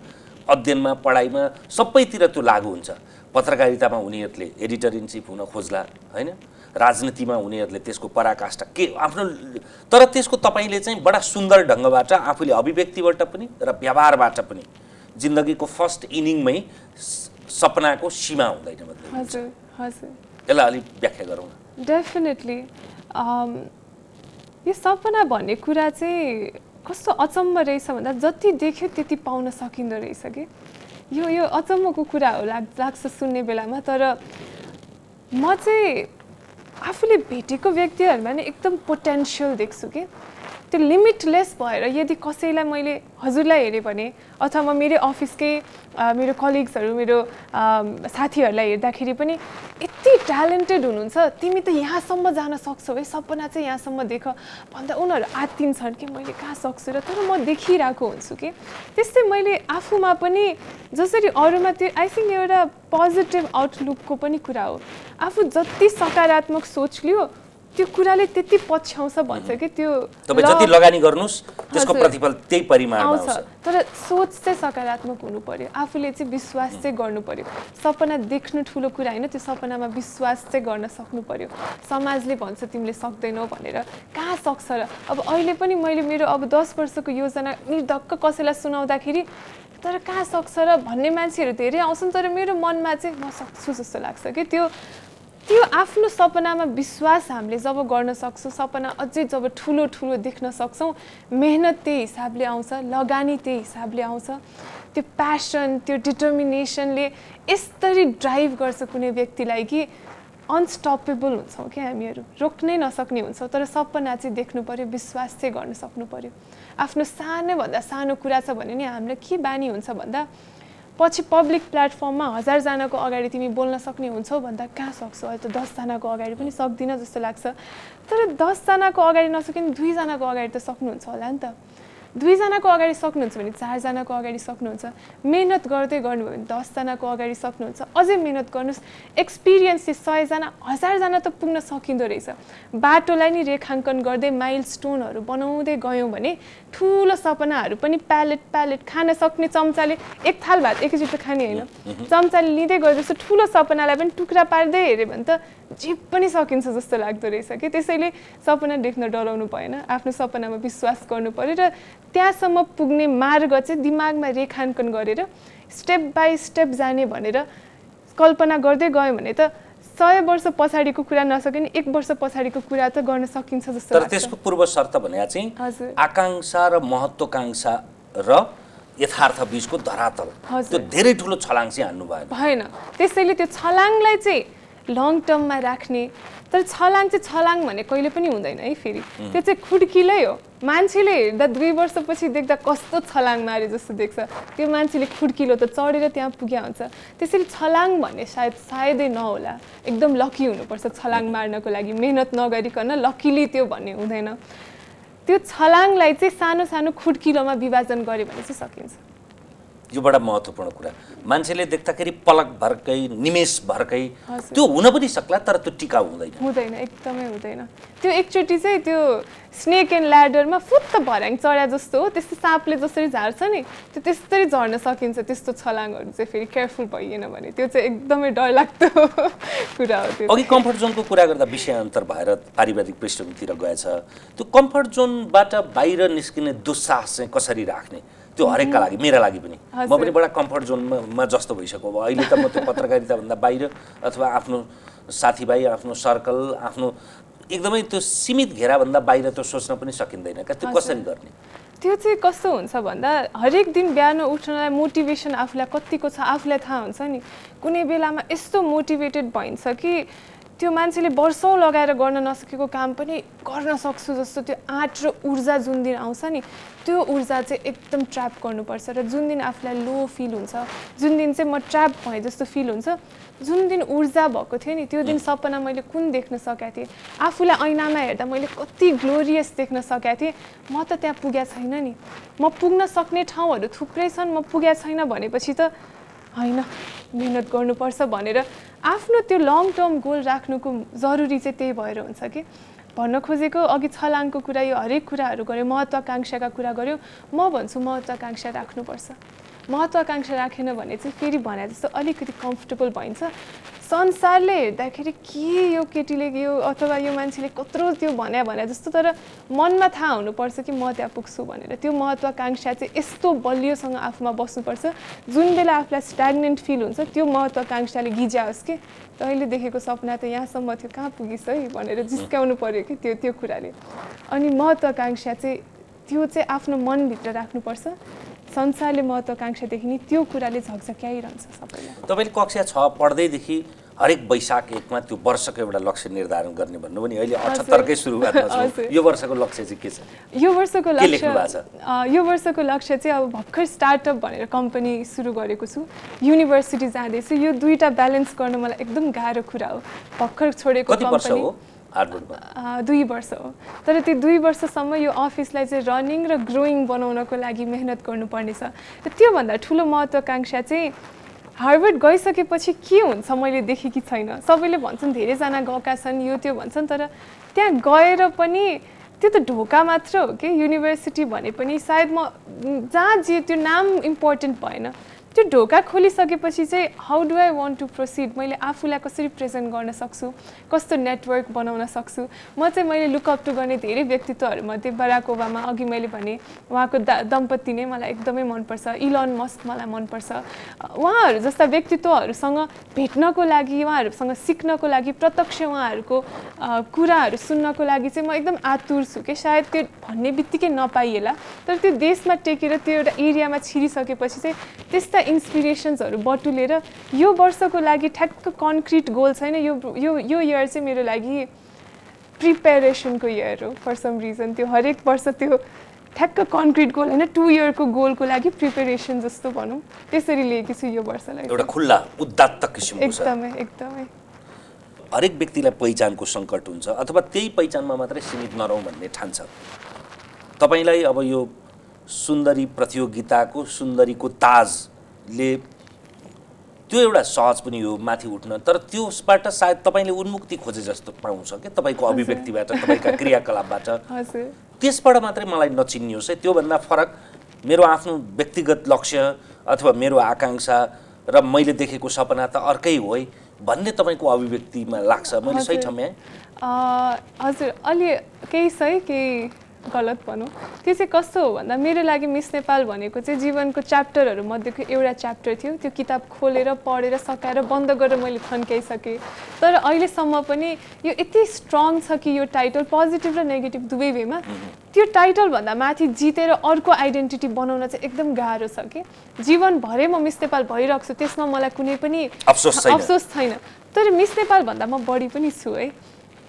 अध्ययनमा, पढाइमा सबैतिर त्यो लागू हुन्छ। पत्रकारितामा उनीहरूले एडिटर इन चिफ हुन खोज्ला, होइन, राजनीतिमा उनीहरूले त्यसको पराकाष्ठा के आफ्नो, तर त्यसको तपाईँले चाहिँ बडा सुन्दर ढङ्गबाट आफूले अभिव्यक्तिबाट पनि र व्यवहारबाट पनि जिन्दगीको फर्स्ट इनिङमै सपनाको सीमा हुँदैन। हजुर हजुर, यसलाई अलिक व्याख्या गरौँ न। डेफिनेटली यो सपना भन्ने कुरा चाहिँ कस्तो अचम्म रहेछ भन्दा जति देख्यो त्यति पाउन सकिँदो रहेछ कि यो अचम्मको कुरा हो लाग्छ सुन्ने बेलामा। तर म चाहिँ आफूले भेटेको व्यक्तिहरूमा नै एकदम पोटेन्सियल देख्छु कि त्यो लिमिटलेस भएर यदि कसैलाई मैले हजुरलाई हेरेँ भने अथवा म मेरो अफिसकै मेरो कलिग्सहरू, मेरो साथीहरूलाई हेर्दाखेरि पनि यति ट्यालेन्टेड हुनुहुन्छ, तिमी त यहाँसम्म जान सक्छौ है, सपना चाहिँ यहाँसम्म देख भन्दा उनीहरू आत्तिन्छन् कि मैले कहाँ सक्छु र। तर म देखिरहेको हुन्छु कि त्यस्तै मैले आफूमा पनि जसरी अरूमा त्यो आई थिङ्क एउटा पोजिटिभ आउटलुकको पनि कुरा हो। आफू जति सकारात्मक सोच लियो त्यो कुराले त्यति पछ्याउँछ भन्छ कि त्यो तपाईँ जति लगानी गर्नुस् त्यसको प्रतिफल त्यही परिमाणमा आउँछ। तर सोच चाहिँ सकारात्मक हुनु पर्यो, आफूले चाहिँ विश्वास चाहिँ गर्नु पर्यो। सपना देख्नु ठुलो कुरा होइन, त्यो सपनामा विश्वास चाहिँ गर्न सक्नु पर्यो। समाजले भन्छ तिमीले सक्दैनौ भनेर, कहाँ सक्छ र। अब अहिले पनि मैले मेरो अब 10 वर्षको योजना निर्धक्क कसैलाई सुनाउँदाखेरि तर कहाँ सक्छ र भन्ने मान्छेहरू धेरै आउँछन्, तर मेरो मनमा चाहिँ म सक्छु जस्तो लाग्छ कि त्यो आफ्नो सपनामा विश्वास हामीले जब गर्न सक्छौँ, सपना अझै जब ठुलो ठुलो देख्न सक्छौँ, मेहनत त्यही हिसाबले आउँछ, लगानी त्यही हिसाबले आउँछ। त्यो प्यासन, त्यो डिटर्मिनेसनले यसरी ड्राइभ गर्छ कुनै व्यक्तिलाई कि अनस्टपेबल हुन्छौँ क्या हामीहरू, रोक्नै नसक्ने हुन्छौँ। तर सपना चाहिँ देख्नु पर्यो, विश्वास चाहिँ गर्न सक्नु पर्यो। आफ्नो सानोभन्दा सानो कुरा छ भने नि हामीलाई के बानी हुन्छ भन्दा पछि पब्लिक प्लेटफर्ममा 1000 जनाको अगाडि तिमी बोल्न सक्ने हुन्छौ भन्दा कहाँ सक्छौ, अहिले त 10 जनाको अगाडि पनि सक्दिनँ जस्तो लाग्छ। तर 10 जनाको अगाडि नसके नि 2 जनाको अगाडि त सक्नुहुन्छ होला नि त। 2 जनाको अगाडि सक्नुहुन्छ भने 4 जनाको अगाडि सक्नुहुन्छ। मेहनत गर्दै गर्नुभयो भने 10 जनाको अगाडि सक्नुहुन्छ। अझै मेहनत गर्नुहोस्, एक्सपिरियन्स 100 जना 1000 जना त पुग्न सकिँदो रहेछ। बाटोलाई नि रेखाङ्कन गर्दै माइलस्टोनहरू बनाउँदै गयौँ भने ठुलो सपनाहरू पनि प्यालेट खान सक्ने चम्चाले एक थाल भात एकैचोटि खाने होइन, चम्चाले लिँदै गएपछि ठुलो सपनालाई पनि टुक्रा पार्दै हेऱ्यो भने त जे पनि सकिन्छ जस्तो लाग्दो रहेछ कि। त्यसैले सपना देख्न डराउनु भएन, आफ्नो सपनामा विश्वास गर्नु पर्यो र त्यहाँसम्म पुग्ने मार्ग चाहिँ दिमागमा रेखाङ्कन गरेर स्टेप बाई स्टेप जाने भनेर कल्पना गर्दै गयो भने त 100 वर्ष पछाडिको कुरा नसके नि 1 वर्ष पछाडिको कुरा त गर्न सकिन्छ जस्तो लाग्छ। तर त्यसको पूर्व शर्त भने चाहिँ आकांक्षा र महत्त्वाकांक्षा र यथार्थ बीचको धरातल, त्यो धेरै ठुलो छलाङ चाहिँ हान्नु भएन। त्यसैले त्यो छलाङलाई चाहिँ लङ टर्ममा राख्ने, तर छलाङ चाहिँ छलाङ भने कहिले पनि हुँदैन है फेरि त्यो चाहिँ खुड्किलै हो मान्छेले हेर्दा 2 वर्षपछि देख्दा कस्तो छलाङ मारे जस्तो देख्छ त्यो मान्छेले खुड्किलो त चढेर त्यहाँ पुग्या हुन्छ त्यसरी छलाङ भन्ने सायदै नहोला एकदम लकी हुनुपर्छ छलाङ मार्नको लागि मेहनत नगरिकन लकीली त्यो भन्ने हुँदैन त्यो छलाङलाई चाहिँ सानो सानो खुड्किलोमा विभाजन गरे भने चाहिँ सकिन्छ यो बडा महत्त्वपूर्ण कुरा मान्छेले देख्दाखेरि पलक भरकै निमेष भरकै त्यो हुन पनि सक्ला तर त्यो टिकाउ हुँदैन एकदमै हुँदैन त्यो एकचोटि चाहिँ त्यो स्नेक एन्ड ल्याडरमा फुत्त भर्याङ चढ्या जस्तो हो त्यस्तो साँपले जसरी झार्छ नि त्यो त्यस्तै झर्न सकिन्छ त्यस्तो छलाङहरू चाहिँ फेरि केयरफुल भइएन भने त्यो चाहिँ एकदमै डरलाग्दो कुरा हो त्यो अघि कम्फर्ट जोनको कुरा गर्दा विषयान्तर भएर पारिवारिक पृष्ठभूमितिर गएछ त्यो कम्फर्ट जोनबाट बाहिर निस्किने दुस्साहस चाहिँ कसरी राख्ने त्यो हरेकका लागि मेरा लागि पनि म पनि बडा कम्फर्ट जोनमा जस्तो भइसक्यो अब अहिले त म त्यो पत्रकारिता भन्दा बाहिर अथवा आफ्नो साथीभाइ आफ्नो सर्कल आफ्नो एकदमै त्यो सीमित घेराभन्दा बाहिर त्यो सोच्न पनि सकिँदैन क्या त्यो कसरी गर्ने त्यो चाहिँ कस्तो हुन्छ भन्दा हरेक दिन बिहान उठ्नलाई मोटिभेसन आफूलाई कतिको छ आफूलाई थाहा हुन्छ नि कुनै बेलामा यस्तो मोटिभेटेड भइन्छ कि त्यो मान्छेले वर्षौँ लगाएर गर्न नसकेको काम पनि गर्न सक्छु जस्तो त्यो आँट र ऊर्जा जुन दिन आउँछ नि त्यो ऊर्जा चाहिँ एकदम ट्र्याप गर्नुपर्छ र जुन दिन आफूलाई लो फिल हुन्छ जुन दिन चाहिँ म ट्र्याप भएँ जस्तो फिल हुन्छ जुन दिन ऊर्जा भएको थियो नि त्यो दिन सपना मैले कुन देख्न सकेको थिएँ आफूलाई ऐनामा हेर्दा मैले कति ग्लोरियस देख्न सकेको थिएँ म त त्यहाँ पुगेको छैन नि म पुग्न सक्ने ठाउँहरू थुप्रै छन् म पुगेको छैन भनेपछि त होइन मेहनत गर्नुपर्छ भनेर आफ्नो त्यो लङ टर्म गोल राख्नुको जरुरी चाहिँ त्यही भएर हुन्छ कि भन्न खोजेको अघि छलाङको कुरा यो हरेक कुराहरू गऱ्यो महत्त्वाकांक्षाका कुरा गऱ्यो म भन्छु महत्त्वाकांक्षा राख्नुपर्छ महत्त्वाकांक्षा राखेन भने चाहिँ फेरि भने जस्तो अलिकति कम्फर्टेबल भइन्छ संसारले हेर्दाखेरि के यो केटीले यो अथवा यो मान्छेले कत्रो त्यो भने जस्तो तर मनमा थाहा हुनुपर्छ कि म त्यहाँ पुग्छु भनेर त्यो महत्त्वाकांक्षा चाहिँ यस्तो बलियोसँग आफूमा बस्नुपर्छ जुन बेला आफूलाई स्ट्याग्नेन्ट फिल हुन्छ त्यो महत्त्वाकांक्षाले गिज्याओस् कि तैँले देखेको सपना त यहाँसम्म थियो कहाँ पुगिस् है भनेर जिस्काउनु पर्यो कि त्यो कुराले अनि महत्त्वाकांक्षा चाहिँ त्यो चाहिँ आफ्नो मनभित्र राख्नुपर्छ संसारले महत्त्वाकांक्षा देखिने त्यो कुराले झकझक्याइरहन्छ सबैलाई तपाईँले कक्षा 6 पढ्दैदेखि हरेक वैशाख 1मा त्यो वर्षको एउटा लक्ष्य निर्धारण गर्ने भन्नु पनि अहिले 78कै सुरुवातमा छ यो वर्षको लक्ष्य चाहिँ के छ यो वर्षको लक्ष्य चाहिँ अब भर्खर स्टार्टअप भनेर कम्पनी सुरु गरेको छु युनिभर्सिटी जाँदैछु यो दुईटा ब्यालेन्स गर्न मलाई एकदम गाह्रो कुरा हो भर्खर छोडेको कम्पनी 2 वर्ष हो तर त्यो 2 वर्षसम्म यो अफिसलाई चाहिँ रनिङ र ग्रोइङ बनाउनको लागि मेहनत गर्नुपर्ने छ र त्योभन्दा ठुलो महत्त्वाकांक्षा चाहिँ हार्वर्ड गइसकेपछि के हुन्छ मैले देखेकी छैन सबैले भन्छन् धेरैजना गएका छन् यो त्यो भन्छन् तर त्यहाँ गएर पनि त्यो त ढोका मात्र हो कि युनिभर्सिटी भने पनि सायद म जहाँ जे त्यो नाम इम्पोर्टेन्ट भएन त्यो ढोका खोलिसकेपछि चाहिँ how do I want to proceed मैले आफूलाई कसरी प्रेजेन्ट गर्न सक्छु कस्तो नेटवर्क बनाउन सक्छु म चाहिँ मैले लुकअप टु गर्ने धेरै व्यक्तित्वहरूमध्ये बराक ओबामा अघि मैले भने उहाँको दम्पति नै मलाई एकदमै मनपर्छ इलन मस्क मलाई मनपर्छ उहाँहरू जस्ता व्यक्तित्वहरूसँग भेट्नको लागि उहाँहरूसँग सिक्नको लागि प्रत्यक्ष उहाँहरूको कुराहरू सुन्नको लागि चाहिँ म एकदम आतुर छु कि सायद त्यो भन्ने बित्तिकै नपाइएला तर त्यो देशमा टेकेर त्यो एउटा एरियामा छिरिसकेपछि चाहिँ त्यस्ता इन्सपिरेसन्सहरू बटुलेर यो वर्षको लागि ठ्याक्क कन्क्रिट गोल छैन यो इयर चाहिँ मेरो लागि प्रिपेरेसनको इयर हो फर सम रिजन त्यो हरेक वर्ष त्यो ठ्याक्क कन्क्रिट गोल होइन 2 इयरको गोलको लागि प्रिपेरेसन जस्तो भनौँ त्यसरी लिएकी छु यो वर्षलाई एउटा खुल्ला उदात्त किसिमको छ एकदमै हरेक व्यक्तिलाई पहिचानको सङ्कट हुन्छ अथवा त्यही पहिचानमा मात्रै सीमित नरहौँ भन्ने ठान्छ तपाईँलाई अब यो सुन्दरी प्रतियोगिताको सुन्दरीको ताजले त्यो एउटा सहज पनि हो माथि उठ्न तर त्यसबाट सायद तपाईँले उन्मुक्ति खोजे जस्तो पाउँछ कि तपाईँको अभिव्यक्तिबाट तपाईँका क्रियाकलापबाट त्यसबाट मात्रै मलाई नचिनियोस् है त्योभन्दा फरक मेरो आफ्नो व्यक्तिगत लक्ष्य अथवा मेरो आकाङ्क्षा र मैले देखेको सपना त अर्कै हो है भन्ने तपाईँको अभिव्यक्तिमा लाग्छ मैले सही ठाउँमा हजुर अलि केही सही केही गलत भनौँ त्यो चाहिँ कस्तो हो भन्दा मेरो लागि मिस नेपाल भनेको चाहिँ जीवनको च्याप्टरहरू मध्येको एउटा च्याप्टर थियो त्यो किताब खोलेर पढेर सकाएर बन्द गरेर मैले थन्काइसकेँ तर अहिलेसम्म पनि यो यति स्ट्रङ छ कि यो टाइटल पोजिटिभ र नेगेटिभ दुवै वेमा त्यो टाइटलभन्दा माथि जितेर अर्को आइडेन्टिटी बनाउन चाहिँ एकदम गाह्रो छ कि जीवनभरै म मिस नेपाल भइरहेको छु त्यसमा मलाई कुनै पनि अफसोस छैन तर मिस नेपाल भन्दा म बढी पनि छु है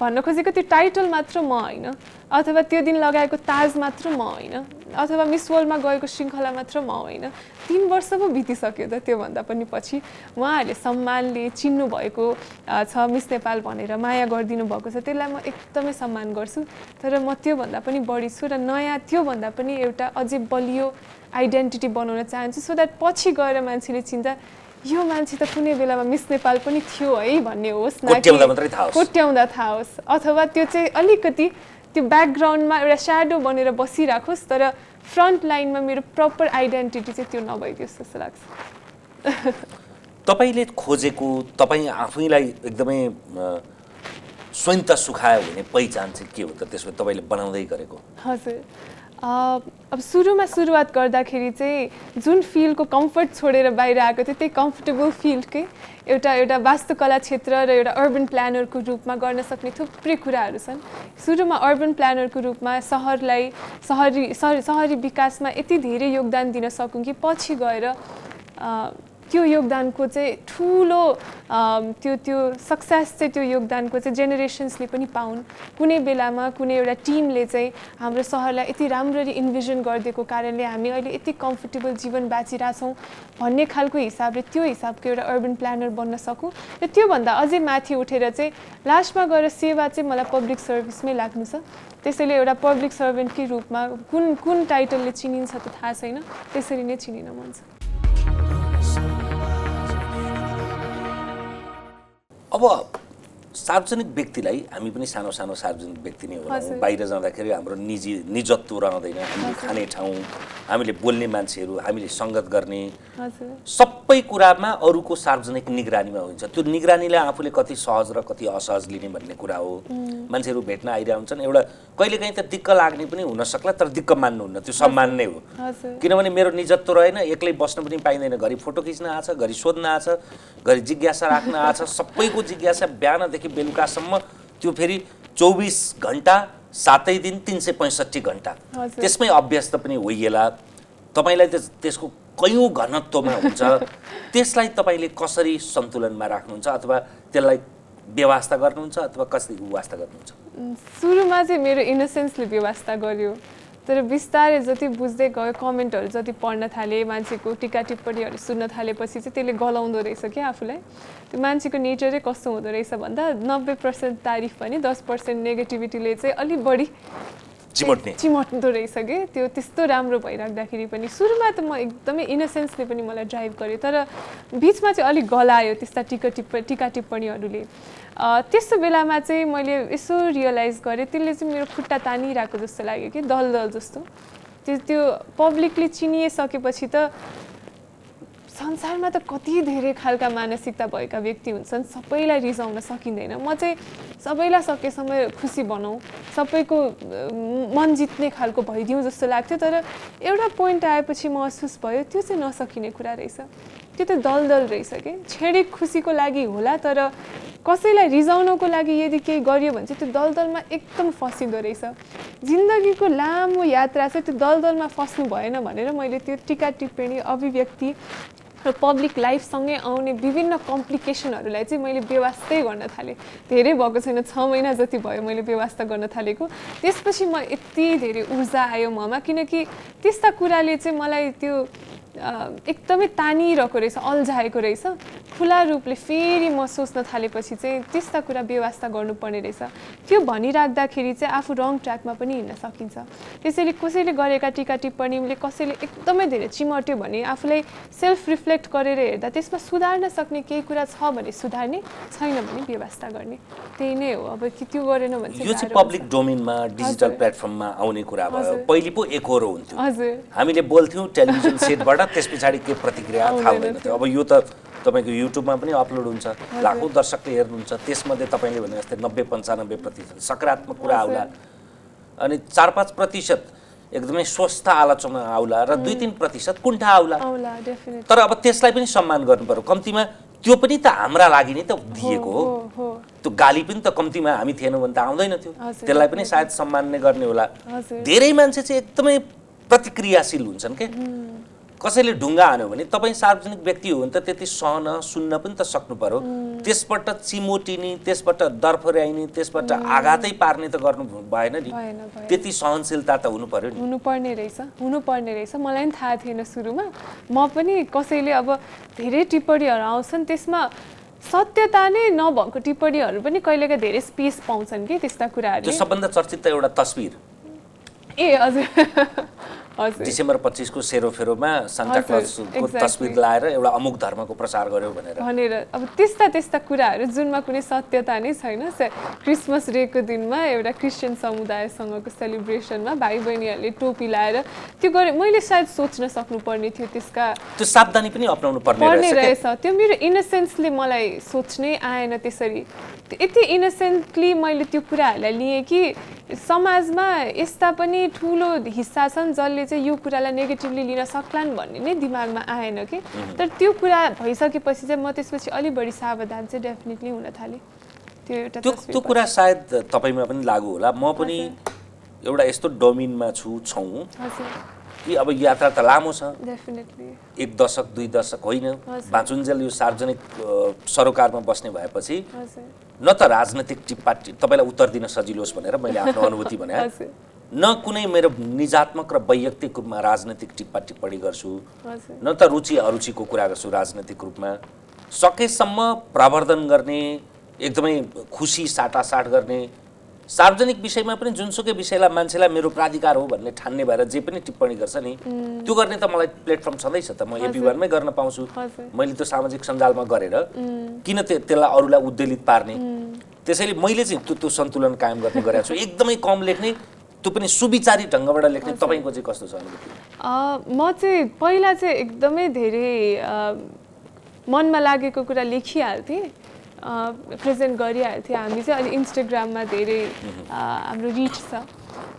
भन्न खोजेको त्यो टाइटल मात्र म होइन, अथवा त्यो दिन लगाएको ताज मात्र म होइन, अथवा मिस वर्ल्डमा गएको श्रृङ्खला मात्र म होइन। 3 वर्ष पो बितिसक्यो त, त्योभन्दा पनि पछि उहाँहरूले सम्मानले चिन्नु भएको छ, मिस नेपाल भनेर माया गरिदिनु भएको छ, त्यसलाई म एकदमै सम्मान गर्छु। तर म त्योभन्दा पनि बढी छु र नयाँ त्योभन्दा पनि एउटा अझै बलियो आइडेन्टिटी बनाउन चाहन्छु, सो द्याट पछि गएर मान्छेले चिन्दा यो मान्छे त कुनै बेलामा मिस नेपाल पनि थियो है भन्ने होस्, न कि कोट्याउँदा थाहा होस्, अथवा त्यो चाहिँ अलिकति त्यो ब्याकग्राउन्डमा एउटा स्याडो बनेर बसिराखोस्, तर फ्रन्ट लाइनमा मेरो प्रपर आइडेन्टिटी चाहिँ त्यो नभइदियोस् जस्तो लाग्छ। तपाईँले खोजेको, तपाईँ आफैलाई एकदमै स्वयं त सुखायो भने पहिचान चाहिँ के हो त त्यसमा तपाईँले बनाउँदै गरेको? हजुर, अब सुरुवात गर्दाखेरि चाहिँ जुन फिल्डको कम्फर्ट छोडेर बाहिर आएको थियो, त्यही कम्फर्टेबल फिल्डकै एउटा वास्तुकला क्षेत्र र एउटा अर्बन प्लानरको रूपमा गर्न सक्ने थुप्रै कुराहरू छन्। सुरुमा अर्बन प्लानरको रूपमा सहरी विकासमा यति धेरै योगदान दिन सकौँ कि पछि गएर त्यो योगदानको चाहिँ ठुलो त्यो सक्सेस चाहिँ त्यो योगदानको चाहिँ जेनेरेसन्सले पनि पाउन्। कुनै बेलामा कुनै एउटा टिमले चाहिँ हाम्रो सहरलाई यति राम्ररी इन्भिजन गरिदिएको कारणले हामी अहिले यति कम्फर्टेबल जीवन बाँचिरहेछौँ भन्ने खालको हिसाबले त्यो हिसाबको एउटा अर्बन प्लानर बन्न सकौँ। र त्योभन्दा अझै माथि उठेर चाहिँ लास्टमा गएर सेवा चाहिँ मलाई पब्लिक सर्भिसमै लाग्नु छ। त्यसैले एउटा पब्लिक सर्भेन्टकै रूपमा कुन टाइटलले चिनिन्छ त थाहा छैन, त्यसरी नै चिनिन मन छ। अब सार्वजनिक व्यक्तिलाई हामी पनि सानो सानो सार्वजनिक व्यक्ति नै होला, बाहिर जाँदाखेरि हाम्रो निजत्व रहँदैन, हामीले खाने ठाउँ, हामीले बोल्ने मान्छेहरू, हामीले सङ्गत गर्ने सबै कुरामा अरूको सार्वजनिक निगरानीमा हुन्छ। त्यो निगरानीलाई आफूले कति सहज र कति असहज लिने भन्ने कुरा हो। मान्छेहरू भेट्न आइरहेका हुन्छन्, एउटा कहिलेकाहीँ त दिक्क लाग्ने पनि हुनसक्ला, तर दिक्क मान्नुहुन्न, त्यो सम्मान नै हो। किनभने मेरो निजत्व रहेन, एक्लै बस्न पनि पाइँदैन, घरि फोटो खिच्न आछ, घरि सोध्न आछ, घरि जिज्ञासा राख्न आछ, सबैको जिज्ञासा बिहानदेखि बेलुकासम्म, त्यो फेरि 24 घन्टा 7 दिन 365 घन्टा त्यसमै अभ्यस्त पनि होइएला। तपाईँलाई त्यसको कयौँ घनत्वमा हुन्छ, त्यसलाई तपाईँले कसरी सन्तुलनमा राख्नुहुन्छ, अथवा त्यसलाई व्यवस्था गर्नुहुन्छ, अथवा कसरी व्यवस्था गर्नुहुन्छ? सुरुमा चाहिँ मेरो इनोसेन्सले व्यवस्था गर्यो, तर बिस्तारै जति बुझ्दै गयो, कमेन्टहरू जति पढ्न थालेँ, मान्छेको टिका टिप्पणीहरू सुन्न थालेपछि चाहिँ त्यसले गलाउँदो रहेछ क्या आफूलाई। त्यो मान्छेको नेचरै कस्तो हुँदो रहेछ भन्दा 90% तारिफ भने 10% नेगेटिभिटीले चाहिँ अलिक बढी चिमट्दो रहेछ कि त्यो त्यस्तो राम्रो भइराख्दाखेरि पनि। सुरुमा त म एकदमै इनोसेन्सले पनि मलाई ड्राइभ गर्यो, तर बिचमा चाहिँ अलिक गलायो त्यस्ता टिका टिप्पणीहरूले। त्यस्तो बेलामा चाहिँ मैले यसो रियलाइज गरेँ, त्यसले चाहिँ मेरो खुट्टा तानिरहेको जस्तो लाग्यो कि दलदल जस्तो। त्यो पब्लिकली चिनिसकेपछि त संसारमा त कति धेरै खालका मानसिकता भएका व्यक्ति हुन्छन्, सबैलाई रिसाउन सकिँदैन। म चाहिँ सबैलाई सकेसम्म खुसी बनाऊ, सबैको मन जित्ने खालको भइदिउँ जस्तो लाग्थ्यो, तर एउटा पोइन्ट आएपछि महसुस भयो त्यो चाहिँ नसकिने कुरा रहेछ। त्यो त दलदल रहेछ कि छेडिक खुसीको लागि होला, तर कसैलाई रिजाउनको लागि यदि केही गरियो भने चाहिँ त्यो दलदलमा एकदम फसिँदो रहेछ। जिन्दगीको लामो यात्रा चाहिँ त्यो दलदलमा फस्नु भएन भनेर मैले त्यो टिका टिप्पणी, अभिव्यक्ति र पब्लिक लाइफसँगै आउने विभिन्न कम्प्लिकेसनहरूलाई चाहिँ मैले व्यवस्थै गर्न थालेँ। धेरै भएको छैन, 6 महिना जति भयो मैले व्यवस्था गर्न थालेको। त्यसपछि म यति धेरै ऊर्जा आयो ममा, किनकि त्यस्ता कुराले चाहिँ मलाई त्यो एकदमै तानिरहेको रहेछ, अल्झाएको रहेछ। खुला रूपले फेरि म सोच्न थालेपछि चाहिँ त्यस्ता कुरा व्यवस्था गर्नुपर्ने रहेछ। त्यो भनिराख्दाखेरि चाहिँ आफू रङ ट्र्याकमा पनि हिँड्न सकिन्छ। त्यसैले कसैले गरेका टिका टिप्पणीले कसैले एकदमै धेरै चिमट्यो भने आफूलाई सेल्फ रिफ्लेक्ट गरेर हेर्दा त्यसमा सुधार्न सक्ने केही कुरा छ भने सुधार्ने, छैन भने व्यवस्था गर्ने, त्यही नै हो। अब कि त्यो गरेन भने यो चाहिँ पब्लिक डोमेनमा डिजिटल प्लेटफर्ममा आउने कुरा भयो। पहिले पो एकहोरो हुन्थ्यो, हामीले बोल्थ्यौँ टेलिभिजन सेटबाट, त्यस पछाडि के प्रतिक्रिया थाहा हुँदैन थियो। अब यो त तपाईँको युट्युबमा पनि अपलोड हुन्छ, लाखौँ दर्शकले हेर्नुहुन्छ, त्यसमध्ये तपाईँले भने जस्तै 90-95% सकारात्मक कुरा आउला, अनि 4-5% एकदमै स्वस्थ आलोचना आउला, र 2-3% कुण्ठा आउला। तर अब त्यसलाई पनि सम्मान गर्नु पर्यो। कम्तीमा त्यो पनि त हाम्रा लागि नै त दिएको हो, त्यो गाली पनि त कम्तीमा हामी थिएनौँ भने त आउँदैन थियो, त्यसलाई पनि सायद सम्मान नै गर्ने होला। धेरै मान्छे चाहिँ एकदमै प्रतिक्रियाशील हुन्छन् के, कसैले ढुङ्गा हान्यो भने तपाईँ सार्वजनिक व्यक्ति हो भने त त्यति सहन सुन्न पनि त सक्नु पर्यो। त्यसबाट चिमोटिने, त्यसबाट दर्फर्याइने, त्यसबाट आघातै पार्ने त गर्नु भएन नि। त्यति सहनशीलता त हुनु पर्यो नि। हुनुपर्ने रहेछ। मलाई पनि थाहा थिएन सुरुमा। म पनि कसैले अब धेरै टिप्पणीहरू आउँछन्, त्यसमा सत्यता नै नभएको टिप्पणीहरू पनि कहिलेका धेरै स्पेस पाउँछन् कि त्यस्ता कुराहरू। त्यो सबभन्दा चर्चित त एउटा तस्बिर। ए हजुर डिसेम्बर 25 को सेरोफेरोमा सान्ता क्लजको तस्बिर लाएर एउटा अमुक धर्मको प्रचार गर्यो भनेर अब त्यस्ता कुराहरू जुनमा कुनै सत्यता नै छैन। क्रिसमस डेको दिनमा एउटा क्रिस्चियन समुदायसँगको सेलिब्रेसनमा भाइ बहिनीहरूले टोपी लाएर त्यो गरे। मैले सायद सोच्न सक्नुपर्ने थियो त्यसका त्यो सावधानी पनि अपनाउनु पर्ने रहेछ। त्यो मेरो इनोसेन्सले मलाई सोच्नै आएन त्यसरी। यति इनोसेन्टली मैले त्यो कुराहरूलाई लिएँ कि समाजमा यस्ता पनि ठुलो हिस्सा छन् जसले चाहिँ यो कुरालाई नेगेटिभली लिन सक्लान् भन्ने नै दिमागमा आएन कि। तर त्यो कुरा भइसकेपछि चाहिँ म त्यसपछि अलि बढी सावधान चाहिँ डेफिनेटली हुन थालेँ। त्यो कुरा सायद तपाईँमा पनि लागु होला। म पनि एउटा यस्तो डोमिनमा छौँ कि अब यात्रा त लामो छ, डेफिनेटली 1 दशक 2 दशक होइन, बाँचुन्जेल यो सार्वजनिक सरोकारमा बस्ने भएपछि न त राजनैतिक टिप्पा तपाईँलाई उत्तर दिन सजिलो होस् भनेर मैले आफ्नो अनुभूति भने, न कुनै मेरो निजात्मक र वैयक्तिक रूपमा राजनैतिक टिप्पणी गर्छु, न त रुचि अरुचिको कुरा गर्छु राजनैतिक रूपमा। सकेसम्म प्रवर्धन गर्ने, एकदमै खुसी साटासाट गर्ने, सार्वजनिक विषयमा पनि जुनसुकै विषयलाई मान्छेलाई मेरो प्राधिकार हो भन्ने ठान्ने भएर जे पनि टिप्पणी गर्छ नि, त्यो गर्ने त मलाई प्लेटफर्म छँदैछ त। म एपी1मै गर्न पाउँछु। मैले त्यो सामाजिक सञ्जालमा गरेर किन त्यसलाई अरूलाई उद्वेलित पार्ने। त्यसैले मैले चाहिँ त्यो सन्तुलन कायम गर्ने गरेको छु। एकदमै कम लेख्ने, त्यो पनि सुविचारी ढङ्गबाट लेख्ने। तपाईँको चाहिँ कस्तो छ अनुभूति? म चाहिँ पहिला चाहिँ एकदमै धेरै मनमा लागेको कुरा लेखिहाल्थेँ, प्रेजेन्ट गरिहाल्थ्यो। हामी चाहिँ अहिले इन्स्टाग्राममा धेरै हाम्रो रिच छ।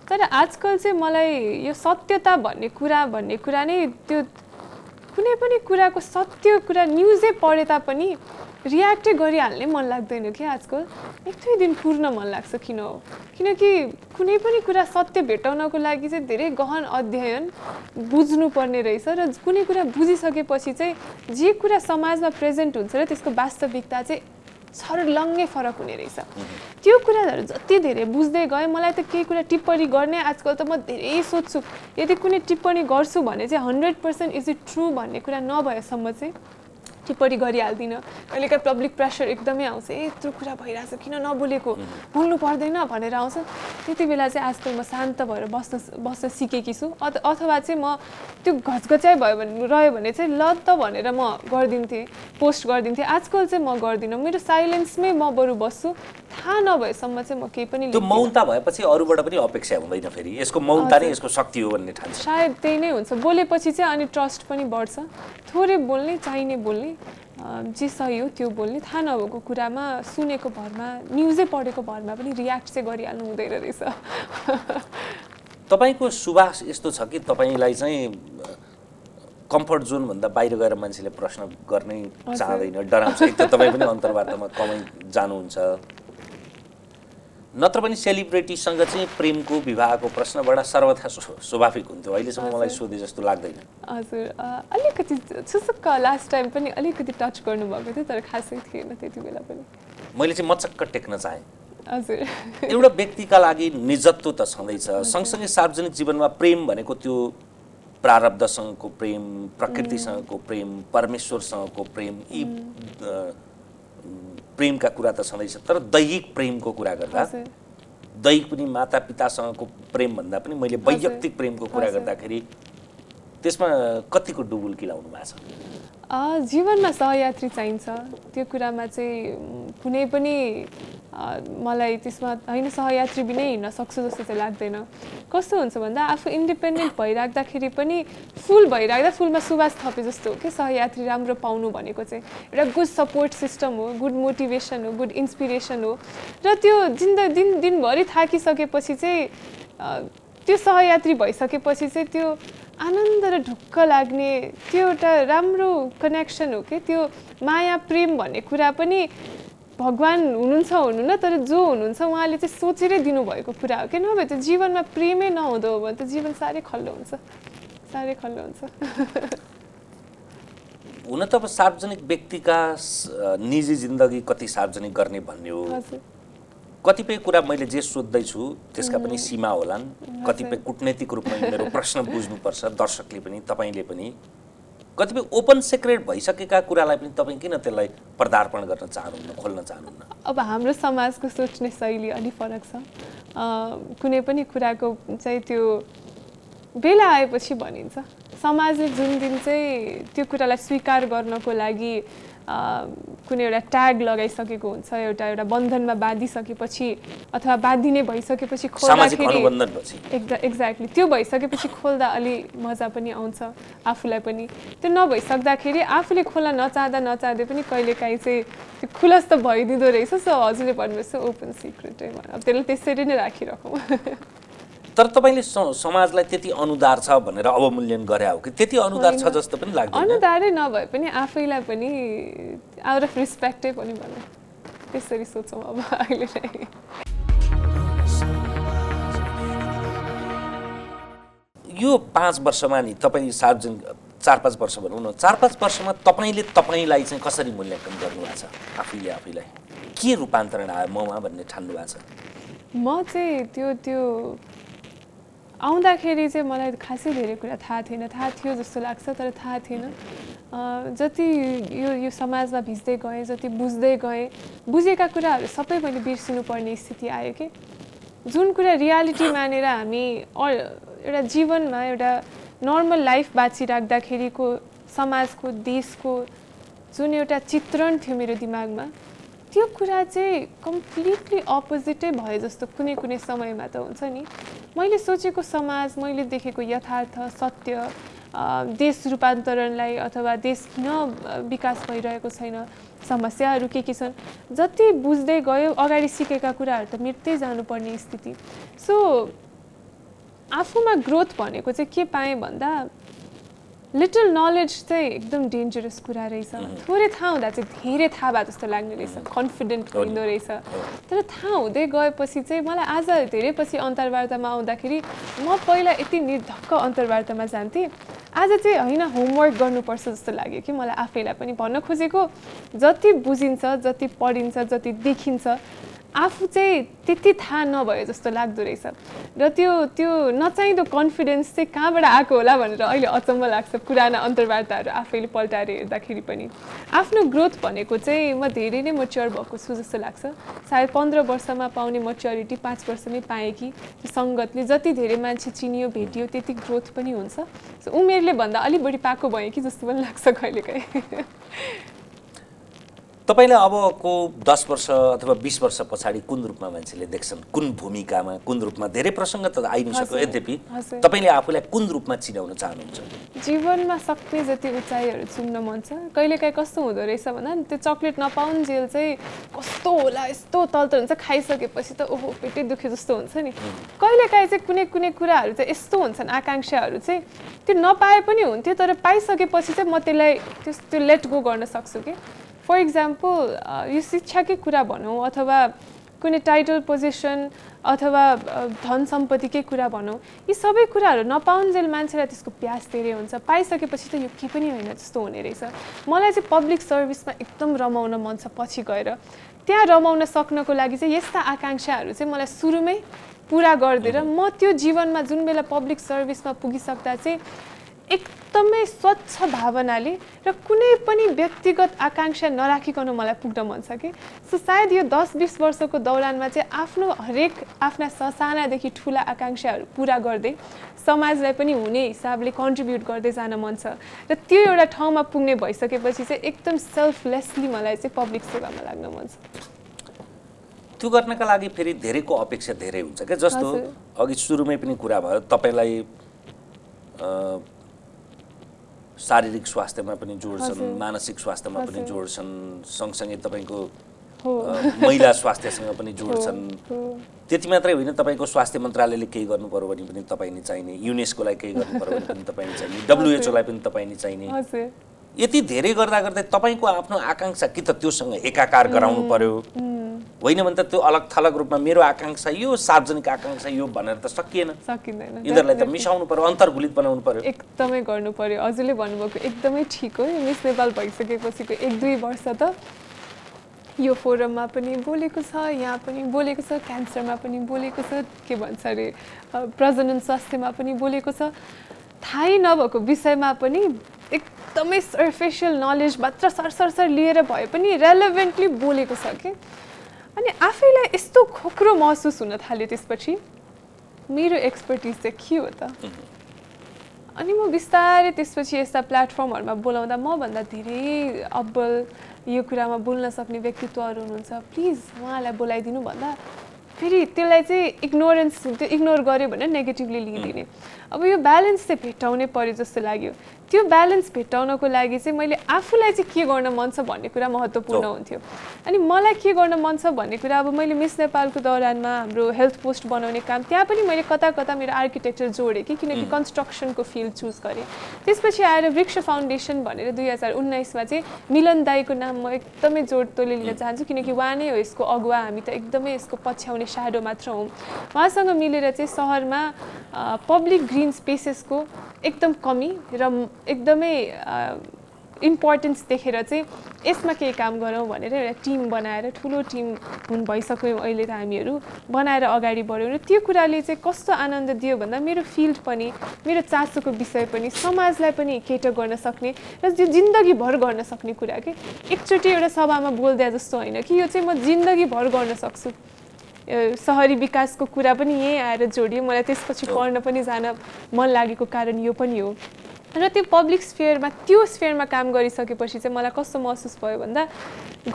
तर आजकल चाहिँ मलाई यो सत्यता भन्ने कुरा नै, त्यो कुनै पनि कुराको सत्य कुरा न्युजै पढे तापनि रियाक्टै गरिहाल्ने मन लाग्दैन कि आजकल। 1-2 दिन पूर्ण मन लाग्छ। किन हो? किनकि कुनै पनि कुरा सत्य भेटाउनको लागि चाहिँ धेरै गहन अध्ययन बुझ्नुपर्ने रहेछ र कुनै कुरा बुझिसकेपछि चाहिँ जे कुरा समाजमा प्रेजेन्ट हुन्छ र त्यसको वास्तविकता चाहिँ छर्लङ्गै फरक हुने रहेछ। त्यो कुराहरू जति धेरै बुझ्दै गएँ, मलाई त केही कुरा टिप्पणी गर्ने आजकल त म धेरै सोध्छु। यदि कुनै टिप्पणी गर्छु भने चाहिँ 100% इज इट ट्रु भन्ने कुरा नभएसम्म चाहिँ टिप्पणी गरिहाल्दिनँ। कहिलेकाहीँ पब्लिक प्रेसर एकदमै आउँछ, यत्रो कुरा भइरहेछ किन नबोलेको, बोल्नु पर्दैन भनेर आउँछ। त्यति बेला चाहिँ आजकल म शान्त भएर बस्न सिकेकी छु। अथवा चाहिँ म त्यो घचघचाइ रह्यो भने चाहिँ ल त भनेर म गरिदिन्थेँ, पोस्ट गरिदिन्थेँ। आजकल चाहिँ म गर्दिनँ। मेरो साइलेन्समै म बरु बस्छु। थाहा नभएसम्म चाहिँ म केही पनि त्यो मौनता भएपछि अरूबाट पनि अपेक्षा हुँदैन। फेरि यसको मौनता नै यसको शक्ति हो भन्ने ठान्छ। सायद त्यही नै हुन्छ। बोलेपछि चाहिँ अनि ट्रस्ट पनि बढ्छ। थोरै बोल्ने, चाहिने बोल्ने, जे सही हो त्यो बोल्ने। थाहा नभएको कुरामा सुनेको भरमा, न्युजै पढेको भरमा पनि रियाक्ट चाहिँ गरिहाल्नु हुँदैन रहेछ। तपाईँको सुवास यस्तो छ कि तपाईँलाई चाहिँ कम्फर्ट जोनभन्दा बाहिर गएर मान्छेले प्रश्न गर्नै चाहँदैन, डराउँछ। एक त तपाईँ पनि अन्तर्वार्तामा कमै जानुहुन्छ, नत्र पनि सेलिब्रिटीसँग चाहिँ प्रेमको विवाहको प्रश्न बडा सर्वथा स्वाभाविक हुन्थ्यो। अहिलेसम्म मलाई सोधे जस्तो लाग्दैन। हजुर, अलिकति छुसुक्क लास्ट टाइम पनि अलिकति टच गर्नुभएको थियो, तर खासै थिएन त्यति बेला पनि। मैले चाहिँ मचक्क टेक्न चाहेँ। हजुर, एउटा व्यक्तिका लागि निजत्व त छँदैछ, सँगसँगै सार्वजनिक जीवनमा प्रेम भनेको त्यो प्रारब्धसँगको प्रेम, प्रकृतिसँगको प्रेम, परमेश्वरसँगको प्रेम, यी प्रेमका कुरा त छँदैछ। तर दैहिक प्रेमको कुरा गर्दा, दैहिक पनि माता पितासँगको प्रेम भन्दा पनि मैले वैयक्तिक प्रेमको कुरा गर्दाखेरि त्यसमा कतिको डुबुल्की लाउनु भएको छ? जीवनमा सहयात्री चाहिन्छ। त्यो कुरामा चाहिँ कुनै पनि मलाई त्यसमा होइन, सहयात्री बिनै हिँड्न सक्छु जस्तो चाहिँ लाग्दैन। कस्तो हुन्छ भन्दा आफू इन्डिपेन्डेन्ट भइराख्दाखेरि पनि फुल भइराख्दा फुलमा सुवास थपे जस्तो हो कि सहयात्री राम्रो पाउनु भनेको चाहिँ एउटा गुड सपोर्ट सिस्टम हो, गुड मोटिभेसन हो, गुड इन्सपिरेसन हो। र त्यो दिनभरि थाकिसकेपछि चाहिँ त्यो सहयात्री भइसकेपछि चाहिँ त्यो आनन्द र ढुक्क लाग्ने त्यो एउटा राम्रो कनेक्सन हो कि। त्यो माया प्रेम भन्ने कुरा पनि भगवान हुनुहुन्न, तर जो हुनुहुन्छ उहाँले चाहिँ सोचेरै दिनुभएको कुरा हो कि। नभए त्यो जीवनमा प्रेमै नहुँदो हो भने त जीवन साह्रै खल्लो हुन्छ। हुन त अब सार्वजनिक व्यक्तिका निजी जिन्दगी कति सार्वजनिक गर्ने भन्ने हो। हजुर कतिपय कुरा मैले जे सोध्दैछु त्यसका पनि सीमा होलान्। कतिपय कूटनैतिक रूपमा मेरो प्रश्न बुझ्नुपर्छ, दर्शकले पनि तपाईँले पनि। कतिपय ओपन सिक्रेट भइसकेका कुरालाई पनि तपाईँ किन त्यसलाई पर्दार्पण गर्न चाहनुहुन्न, खोल्न चाहनुहुन्न? अब हाम्रो समाजको सोच्ने शैली अलि फरक छ। कुनै पनि कुराको चाहिँ त्यो बेला आएपछि भनिन्छ। समाजले जुन दिन चाहिँ त्यो कुरालाई स्वीकार गर्नको लागि कुनै एउटा ट्याग लगाइसकेको हुन्छ, एउटा बन्धनमा बाँधिसकेपछि अथवा बाँधिने भइसकेपछि खोल्दाखेरि एक्ज्याक्टली त्यो भइसकेपछि खोल्दा अलि मजा पनि आउँछ आफूलाई पनि। त्यो नभइसक्दाखेरि आफूले खोल्न नचाहँदै पनि कहिलेकाहीँ चाहिँ त्यो खुलस्त भइदिँदो रहेछ। सो हजुरले भन्नुहोस् ओपन सिक्रेटै अब त्यसलाई त्यसरी नै राखिराखौँ। तर तपाईँले समाजलाई त्यति अनुदार छ भनेर अवमूल्यन गरे हो कि त्यति अनुदार छ जस्तो पनि लाग्दैन? अनुदारै नभए पनि आफैलाई पनि आउट अफ रिस्पेक्टै पनि भन्नु त्यसरी सोचौँ अब अहिले नै। यो 5 वर्षमा नि तपाईँ सार्वजनिक 4-5 वर्ष भनौँ न, 4-5 वर्षमा तपाईँले तपाईँलाई चाहिँ कसरी मूल्याङ्कन गर्नुभएको छ? आफैलाई के रूपान्तरण आयो ममा भन्ने ठान्नु भएको छ? म चाहिँ त्यो आउँदाखेरि चाहिँ मलाई खासै धेरै कुरा थाहा थियो जस्तो लाग्छ, तर थाहा थिएन। जति यो समाजमा भिज्दै गएँ, जति बुझ्दै गएँ, बुझेका कुराहरू सबै मैले बिर्सिनुपर्ने स्थिति आयो कि जुन कुरा रियालिटी मानेर हामी एउटा जीवनमा एउटा नर्मल लाइफ बाँचिराख्दाखेरिको समाजको देशको जुन एउटा चित्रण थियो मेरो दिमागमा, त्यो कुरा चाहिँ कम्प्लिटली अपोजिटै भयो जस्तो कुनै समयमा त हुन्छ नि। मैले सोचेको समाज, मैले देखेको यथार्थ सत्य, देश रूपान्तरणलाई अथवा देश किन विकास भइरहेको छैन, समस्याहरू के छन्, जति बुझ्दै गयो अगाडि सिकेका कुराहरू त मेट्दै जानुपर्ने स्थिति। सो आफूमा ग्रोथ भनेको चाहिँ के पाएँ भन्दा लिटल नलेज चाहिँ एकदम डेन्जरस कुरा रहेछ। थोरै थाहा हुँदा चाहिँ धेरै थाहा भए जस्तो लाग्ने रहेछ, कन्फिडेन्ट हुँदो रहेछ। तर थाहा हुँदै गएपछि चाहिँ मलाई आज धेरै पछि अन्तर्वार्तामा आउँदाखेरि म पहिला यति निर्धक्क अन्तर्वार्तामा जान्थेँ, आज चाहिँ होइन होमवर्क गर्नुपर्छ जस्तो लाग्यो कि मलाई आफैलाई पनि। भन्न खोजेको जति बुझिन्छ, जति पढिन्छ, जति देखिन्छ, आफू चाहिँ त्यति थाहा नभयो जस्तो लाग्दो रहेछ। र त्यो नचाहिँदो कन्फिडेन्स चाहिँ कहाँबाट आएको होला भनेर अहिले अचम्म लाग्छ पुराना अन्तर्वार्ताहरू आफैले पल्टाएर हेर्दाखेरि पनि। आफ्नो ग्रोथ भनेको चाहिँ म धेरै नै मच्योर भएको छु जस्तो लाग्छ। सायद 15 वर्षमा पाउने मच्योरिटी 5 वर्षमै पाएँ कि त्यो सङ्गतले जति धेरै मान्छे चिनियो भेटियो त्यति ग्रोथ पनि हुन्छ। सो उमेरले भन्दा अलि बढी पाएको भएँ कि जस्तो पनि लाग्छ कहिलेकाहीँ। तपाईलाई अबको 10 वर्ष अथवा 20 वर्ष पछाडि कुन रूपमा मान्छेले देख्छन्, कुन भूमिकामा, कुन रूपमा? धेरै प्रसङ्ग त आइ नै सक्यो, यद्यपि तपाईले आफूलाई कुन रूपमा चिनाउन चाहनुहुन्छ? जीवनमा सक्ने जति उचाइहरू चुम्न मन छ। कहिलेकाहीँ कस्तो हुँदो रहेछ भन्दा त्यो चक्लेट नपाउन्जेल चाहिँ कस्तो होला, यस्तो तलतर हुन्छ, खाइसकेपछि त ओहो पेटै दुखे जस्तो हुन्छ नि। कहिलेकाहीँ चाहिँ कुनै कुराहरू चाहिँ यस्तो हुन्छन्, आकाङ्क्षाहरू चाहिँ त्यो नपाए पनि हुन्थ्यो, तर पाइसकेपछि चाहिँ म त्यसलाई त्यो लेट गो गर्न सक्छु कि। फर इक्जाम्पल यो शिक्षाकै कुरा भनौँ अथवा कुनै टाइटल पोजिसन अथवा धन सम्पत्तिकै कुरा भनौँ, यी सबै कुराहरू नपाउन्जेल मान्छेलाई त्यसको प्यास धेरै हुन्छ। पाइसकेपछि त यो के पनि होइन जस्तो हुने रहेछ। मलाई चाहिँ पब्लिक सर्भिसमा एकदम रमाउन मन छ पछि गएर। त्यहाँ रमाउन सक्नको लागि चाहिँ यस्ता आकाङ्क्षाहरू चाहिँ मलाई सुरुमै पुरा गरिदिएर म त्यो जीवनमा जुन बेला पब्लिक सर्भिसमा पुगिसक्दा चाहिँ एकदमै स्वच्छ भावनाले र कुनै पनि व्यक्तिगत आकाङ्क्षा नराखिकन मलाई पुग्न मन छ कि। सो सायद यो 10-20 वर्षको दौरानमा चाहिँ हरेक आफ्ना ससानादेखि ठुला आकाङ्क्षाहरू पुरा गर्दै समाजलाई पनि हुने हिसाबले कन्ट्रिब्युट गर्दै जान मन छ। र त्यो एउटा ठाउँमा पुग्ने भइसकेपछि चाहिँ एकदम सेल्फलेसली मलाई चाहिँ पब्लिक सेवामा लाग्न मन छ। त्यो गर्नका लागि फेरि धेरैको अपेक्षा धेरै हुन्छ क्या। जस्तो अघि सुरुमै पनि कुरा भयो, तपाईलाई शारीरिक स्वास्थ्यमा पनि जोड्छन्, मानसिक स्वास्थ्यमा पनि जोड्छन्, सँगसँगै तपाईँको महिला स्वास्थ्यसँग पनि जोड्छन्। त्यति मात्रै होइन, तपाईँको स्वास्थ्य मन्त्रालयले केही गर्नु पर्यो भने पनि तपाईँ नै चाहिने, युनेस्कोलाई केही गर्नु पर्यो भने पनि तपाईँ नै चाहिने, WHO लाई पनि तपाईँ नै चाहिने। यति धेरै गर्दा गर्दै तपाईँको आफ्नो आकाङ्क्षा कि त त्योसँग एकाकार गराउनु पर्यो, होइन भने त त्यो अलग थलग रूपमा मेरो आकांक्षा यो सार्वजनिक आकांक्षा यो भनेर त सकिँदैन यिनीहरूलाई त मिसाउनु पर्यो अन्तर्घुलित बनाउनु पर्यो एकदमै गर्नु पर्यो हजुरले भन्नुभएको एकदमै ठिक हो मिस नेपाल भइसकेपछिको 1-2 वर्ष त यो फोरममा पनि बोलेको छ यहाँ पनि बोलेको छ क्यान्सरमा पनि बोलेको छ के भन्छ अरे प्रजनन स्वास्थ्यमा पनि बोलेको छ थाहै नभएको विषयमा पनि एकदमै सर्फेसियल नलेज मात्र सरसर लिएर भए पनि रेलेभेन्टली बोलेको छ कि अनि आफैलाई यस्तो खोक्रो महसुस हुन थाल्यो त्यसपछि मेरो एक्सपर्टिज चाहिँ के हो त अनि म बिस्तारै त्यसपछि यस्ता प्लेटफर्महरूमा बोलाउँदा मभन्दा धेरै अब्बल यो कुरामा बोल्न सक्ने व्यक्तित्वहरू हुनुहुन्छ प्लिज उहाँलाई बोलाइदिनु भन्दा फेरि त्यसलाई चाहिँ इग्नोर गर्यो भने नेगेटिभली लिइदिने अब यो ब्यालेन्स चाहिँ भेट्टाउनै पर्यो जस्तो लाग्यो त्यो ब्यालेन्स भेट्टाउनको लागि चाहिँ मैले आफूलाई चाहिँ के गर्न मन छ भन्ने कुरा महत्त्वपूर्ण हुन्थ्यो अनि मलाई के गर्न मन छ भन्ने कुरा अब मैले मिस नेपालको दौरानमा हाम्रो हेल्थ पोस्ट बनाउने काम त्यहाँ पनि मैले कता कता मेरो आर्किटेक्चर जोडेँ कि किनकि कन्स्ट्रक्सनको फिल्ड चुज गरेँ त्यसपछि आएर वृक्ष फाउन्डेसन भनेर 2019मा चाहिँ मिलन दाईको नाम म एकदमै जोडतोडले लिन चाहन्छु किनकि उहाँ नै हो यसको अगुवा हामी त एकदमै यसको पछ्याउने स्याडो मात्र हौँ उहाँसँग मिलेर चाहिँ सहरमा पब्लिक ग्रिन स्पेसेसको एकदम कमी र एकदमै इम्पोर्टेन्स देखेर चाहिँ यसमा केही काम गरौँ भनेर एउटा टिम बनाएर ठुलो टिम भइसक्यौँ अहिले त हामीहरू बनाएर अगाडि बढ्यौँ र त्यो कुराले चाहिँ कस्तो आनन्द दियो भन्दा मेरो फिल्ड पनि मेरो चासोको विषय पनि समाजलाई पनि केटर गर्न सक्ने र त्यो जिन्दगीभर गर्न सक्ने कुरा कि एकचोटि एउटा सभामा बोल्दा जस्तो होइन कि यो चाहिँ म जिन्दगीभर गर्न सक्छु सहरी विकासको कुरा पनि यहीँ आएर जोडियो मलाई त्यसपछि पढ्न पनि जान मन लागेको कारण यो पनि हो र त्यो पब्लिक स्फेयरमा त्यो स्फेयरमा काम गरिसकेपछि चाहिँ मलाई कस्तो महसुस भयो भन्दा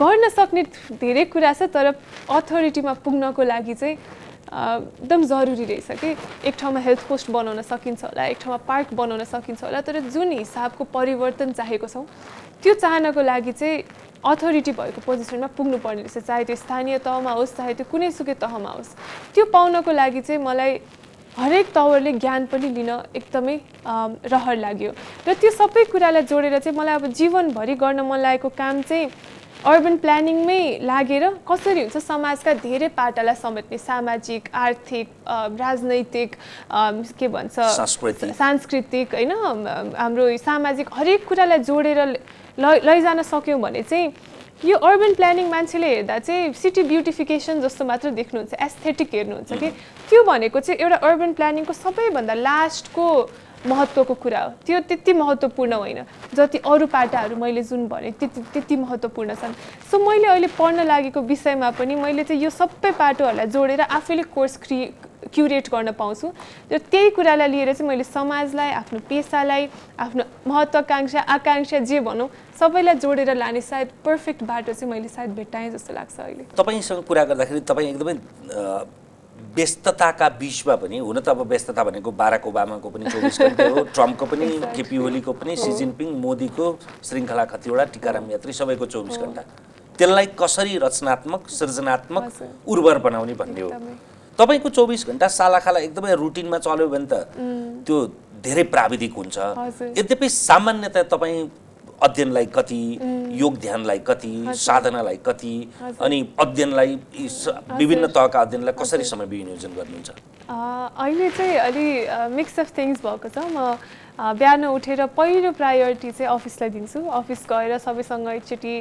गर्न सक्ने धेरै कुरा छ तर अथोरिटीमा पुग्नको लागि चाहिँ एकदम जरुरी रहेछ कि एक ठाउँमा हेल्थ पोस्ट बनाउन सकिन्छ होला एक ठाउँमा पार्क बनाउन सकिन्छ होला तर जुन हिसाबको परिवर्तन चाहेको छौँ त्यो चाहनको लागि चाहिँ अथोरिटी भएको पोजिसनमा पुग्नुपर्ने रहेछ चाहे त्यो स्थानीय तहमा होस् चाहे त्यो कुनैसुकै तहमा होस् त्यो पाउनको लागि चाहिँ मलाई हरेक तवरले ज्ञान पनि लिन एकदमै रहर लाग्यो र त्यो सबै कुरालाई जोडेर चाहिँ मलाई अब जीवनभरि गर्न मन लागेको काम चाहिँ अर्बन प्लानिङमै लागेर कसरी हुन्छ समाजका धेरै पाटालाई समेट्ने सामाजिक आर्थिक राजनैतिक के भन्छ सांस्कृतिक होइन हाम्रो सामाजिक हरेक कुरालाई जोडेर लैजान सक्यौँ भने चाहिँ यो अर्बन प्लानिङ मान्छेले हेर्दा चाहिँ सिटी ब्युटिफिकेसन जस्तो मात्र देख्नुहुन्छ एस्थेटिक हेर्नुहुन्छ कि त्यो भनेको चाहिँ एउटा अर्बन प्लानिङको सबैभन्दा लास्टको महत्त्वको कुरा हो त्यो त्यति महत्त्वपूर्ण होइन जति अरू पाटाहरू मैले जुन भने त्यति महत्त्वपूर्ण छन् सो मैले अहिले पढ्न लागेको विषयमा पनि मैले चाहिँ यो सबै पाटोहरूलाई जोडेर आफैले कोर्स क्युरेट गर्न पाउँछु र त्यही कुरालाई लिएर चाहिँ मैले समाजलाई आफ्नो पेसालाई आफ्नो महत्त्वाकांक्षा आकांक्षा जे भनौँ सबैलाई जोडेर लाने सायद पर्फेक्ट बाटो चाहिँ मैले सायद भेट्टाएँ जस्तो लाग्छ अहिले तपाईँसँग कुरा गर्दाखेरि तपाईँ एकदमै व्यस्तताका बीचमा पनि हुन त अब व्यस्तता भनेको बाराक ओबामाको पनि 24 घण्टे हो ट्रम्पको पनि केपी ओलीको पनि सी जिनपिङ मोदीको श्रृङ्खला कतिवटा टीकाराम यात्री सबैको 24 घण्टा त्यसलाई कसरी रचनात्मक सृजनात्मक उर्वर बनाउने भन्ने हो तपाईको 24 घण्टा सालाखाला एकदमै रुटिनमा चल्यो भने त त्यो धेरै प्राविधिक हुन्छ यद्यपि सामान्यतया तपाईँ अध्ययनलाई कति योग ध्यानलाई कति साधनालाई कति अनि अध्ययनलाई विभिन्न तहका अध्ययनलाई कसरी समय विनियोजन गर्नुहुन्छ अहिले चाहिँ अलि मिक्स अफ थिङ्स भएको छ म बिहान उठेर पहिलो प्रायोरिटी चाहिँ अफिसलाई दिन्छु अफिस गएर सबैसँग एकचोटि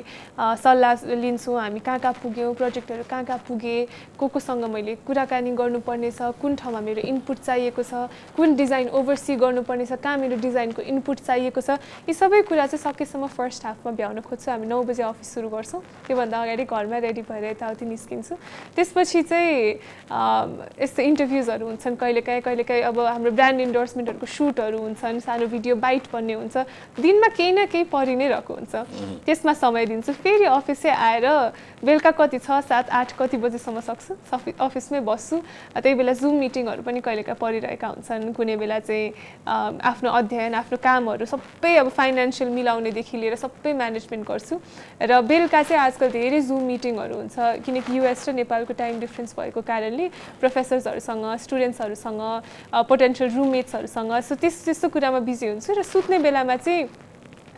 सल्लाह लिन्छु हामी कहाँ कहाँ पुग्यौँ प्रोजेक्टहरू कहाँ कहाँ पुगे कोसँग मैले कुराकानी गर्नुपर्ने छ कुन ठाउँमा मेरो इनपुट चाहिएको छ कुन डिजाइन ओभरसी गर्नुपर्ने छ कहाँ मेरो डिजाइनको इनपुट चाहिएको छ यी सबै कुरा चाहिँ सकेसम्म फर्स्ट हाफमा भ्याउन खोज्छु हामी 9 बजे अफिस सुरु गर्छौँ त्योभन्दा अगाडि घरमा रेडी भएर यताउति निस्किन्छु त्यसपछि चाहिँ यस्तो इन्टरभ्युजहरू हुन्छन् कहिलेकाहीँ अब हाम्रो ब्रान्ड इन्डोर्समेन्टहरूको सुटहरू हुन्छन् सानो भिडियो बाइट भन्ने हुन्छ दिनमा केही न केही परि नै रहेको हुन्छ त्यसमा समय दिन्छु फेरि अफिसै आएर बेलुका कति 6, 7, 8 कति बजेसम्म सक्छु अफिसमै बस्छु त्यही बेला जुम मिटिङहरू पनि कहिलेकाहीँ परिरहेका हुन्छन् कुनै बेला चाहिँ आफ्नो अध्ययन आफ्नो कामहरू सबै अब फाइनेन्सियल मिलाउनेदेखि लिएर सबै म्यानेजमेन्ट गर्छु र बेलुका चाहिँ आजकल धेरै जुम मिटिङहरू हुन्छ किनकि युएस र नेपालको टाइम डिफरेन्स भएको कारणले प्रोफेसर्सहरूसँग स्टुडेन्ट्सहरूसँग पोटेन्सियल रुममेट्सहरूसँग सो त्यस्तो कुरामा बिजी हुन्छु र सुत्ने बेलामा चाहिँ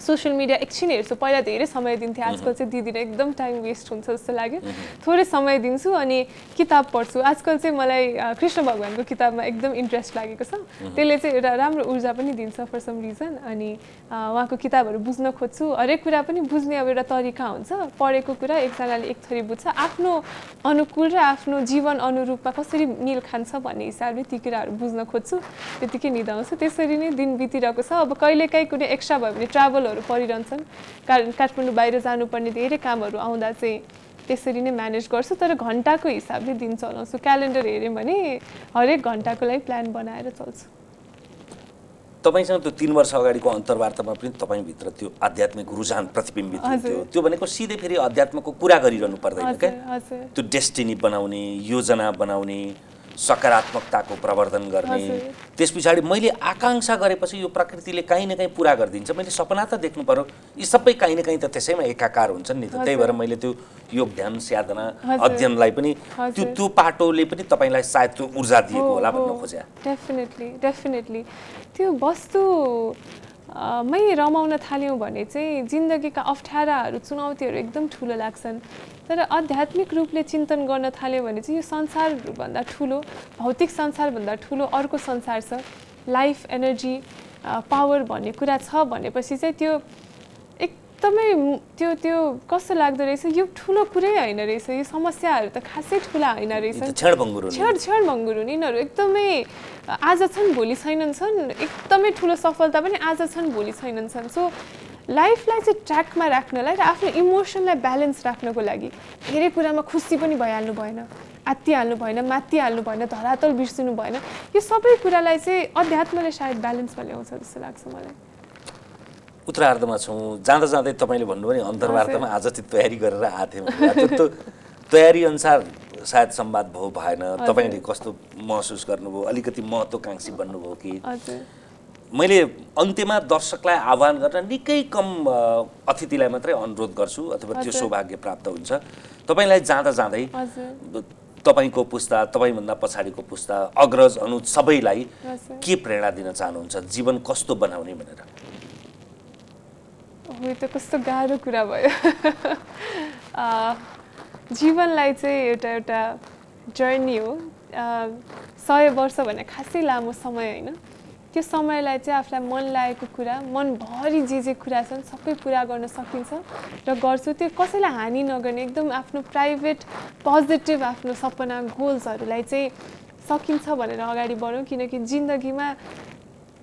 सोसियल मिडिया एकछिन हेर्छु, पहिला धेरै समय दिन्थेँ, आजकल चाहिँ दिँदिनँ, एकदम टाइम वेस्ट हुन्छ जस्तो लाग्यो। थोरै समय दिन्छु अनि किताब पढ्छु। आजकल चाहिँ मलाई कृष्ण भगवानको किताबमा एकदम इन्ट्रेस्ट लागेको छ, त्यसले चाहिँ एउटा राम्रो ऊर्जा पनि दिन्छ फर सम रिजन। अनि उहाँको किताबहरू बुझ्न खोज्छु, हरेक कुरा पनि बुझ्ने अब एउटा तरिका हुन्छ, पढेको कुरा एकजनाले एक थरी बुझ्छ, आफ्नो अनुकूल र आफ्नो जीवन अनुरूपमा कसरी मिल खान्छ भन्ने हिसाबले ती कुराहरू बुझ्न खोज्छु, त्यतिकै निदाउँछु। त्यसरी नै दिन बितिरहेको छ। अब कहिलेकाहीँ कुनै एक्स्ट्रा भयो भने ट्राभलहरू परिरहन्छन्, काठमाडौँ बाहिर जानुपर्ने धेरै कामहरू आउँदा चाहिँ त्यसरी नै म्यानेज गर्छु। तर घन्टाको हिसाबले दिन चलाउँछु। क्यालेन्डर हेऱ्यौँ भने हरेक घन्टाको लागि प्लान बनाएर चल्छु। तपाईँसँग त्यो 3 वर्ष अगाडिको अन्तर्वार्तामा पनि तपाईँभित्र त्यो आध्यात्मिक रुझान प्रतिबिम्बित हुन्थ्यो। त्यो भनेको सिधै फेरि अध्यात्मको कुरा गरिरहनु पर्दैन क्या, त्यो डेस्टिनी बनाउने, योजना बनाउने, सकारात्मकताको प्रवर्धन गर्ने, त्यस पछाडि मैले आकाङ्क्षा गरेपछि यो प्रकृतिले काहीँ न काहीँ पुरा गरिदिन्छ, मैले सपना त देख्नु पर्यो, यी सबै काहीँ न काहीँ त त्यसैमा एकाकार हुन्छन् नि त। त्यही भएर मैले त्यो योग ध्यान साधना अध्ययनलाई पनि त्यो पाटोले पनि तपाईँलाई सायद त्यो ऊर्जा दिएको होला भन्न खोजे। डेफिनेटली त्यो वस्तु मै रमाउन थाल्यौँ भने चाहिँ जिन्दगीका अप्ठ्याराहरू चुनौतीहरू एकदम ठुलो लाग्छन्। तर आध्यात्मिक रूपले चिन्तन गर्न थाल्यो भने चाहिँ यो संसारभन्दा ठुलो, भौतिक संसारभन्दा ठुलो अर्को संसार छ, लाइफ, एनर्जी, पावर भन्ने कुरा छ भनेपछि चाहिँ त्यो एकदमै त्यो कस्तो लाग्दो रहेछ, यो ठुलो कुरै होइन रहेछ, यो समस्याहरू त खासै ठुला होइन रहेछ, क्षण भङ्गुर हुन् यिनीहरू, एकदमै आज छन् भोलि छैनन् छन्, एकदमै ठुलो सफलता पनि आज छन् भोलि छैनन् छन्। सो लाइफलाई चाहिँ ट्र्याकमा राख्नलाई र आफ्नो इमोसनलाई ब्यालेन्स राख्नको लागि धेरै कुरामा खुसी पनि भइहाल्नु भएन, आत्तिहाल्नु भएन, मात्तिहाल्नु भएन, धरातल बिर्सिनु भएन। यो सबै कुरालाई चाहिँ अध्यात्मले सायद ब्यालेन्समा ल्याउँछ जस्तो लाग्छ मलाई। उत्तरार्धमा छौँ, जाँदा जाँदै तपाईँले भन्नुभयो नि अन्तर्वार्तामा आज चाहिँ तयारी गरेर आएको थिएँ, त्यो तयारी अनुसार सायद संवाद भयो भएन, तपाईँले कस्तो महसुस गर्नुभयो, अलिकति महत्त्वकाङ्क्षी बन्नुभयो कि? मैले अन्त्यमा दर्शकलाई आह्वान गर्न निकै कम अतिथिलाई मात्रै अनुरोध गर्छु अथवा त्यो सौभाग्य प्राप्त हुन्छ। तपाईँलाई जाँदा जाँदै तपाईँको पुस्ता, तपाईँभन्दा पछाडिको पुस्ता, अग्रज अनुज सबैलाई के प्रेरणा दिन चाहनुहुन्छ, जीवन कस्तो बनाउने भनेर? यो त कस्तो गाह्रो कुरा भयो। जीवनलाई चाहिँ एउटा जर्नी हो। 100 वर्ष भने खासै लामो समय होइन। त्यो समयलाई चाहिँ आफूलाई मन लागेको कुरा, मनभरि जे कुरा छन् सबै पुरा गर्न सकिन्छ र गर्छु। त्यो कसैलाई हानि नगर्ने, एकदम आफ्नो प्राइभेट पोजिटिभ आफ्नो सपना गोल्सहरूलाई चाहिँ सकिन्छ भनेर अगाडि बढौँ। किनकि जिन्दगीमा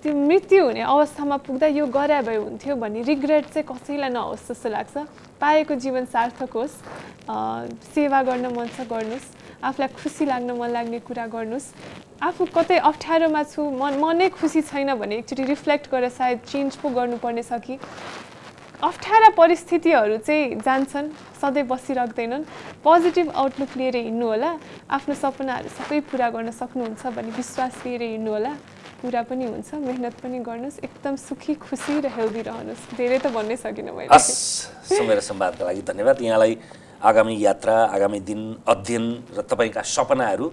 त्यो मृत्यु हुने अवस्थामा पुग्दा यो गरे भए हुन्थ्यो भन्ने रिग्रेट चाहिँ कसैलाई नहोस् जस्तो लाग्छ। पाएको जीवन सार्थक होस्, सेवा गर्न मन छ गर्नुहोस्, आफूलाई खुसी लाग्न मन लाग्ने कुरा गर्नुहोस्। आफू कतै अप्ठ्यारोमा छु, मनै खुसी छैन भने एकचोटि रिफ्लेक्ट गरेर सायद चेन्ज पो गर्नुपर्ने छ कि। अप्ठ्यारा परिस्थितिहरू चाहिँ जान्छन्, सधैँ बसिराख्दैनन्। पोजिटिभ आउटलुक लिएर हिँड्नु होला, आफ्नो सपनाहरू सबै पुरा गर्न सक्नुहुन्छ भन्ने विश्वास लिएर हिँड्नु होला, पुरा पनि हुन्छ। मेहनत पनि गर्नुहोस्, एकदम सुखी खुसी र हेल्दी रहनुहोस्। धेरै त भन्नै सकिनँ मैले। समय र संवादका लागि धन्यवाद। यहाँलाई आगामी यात्रा, आगामी दिन, अध्ययन र तपाईँका सपनाहरू,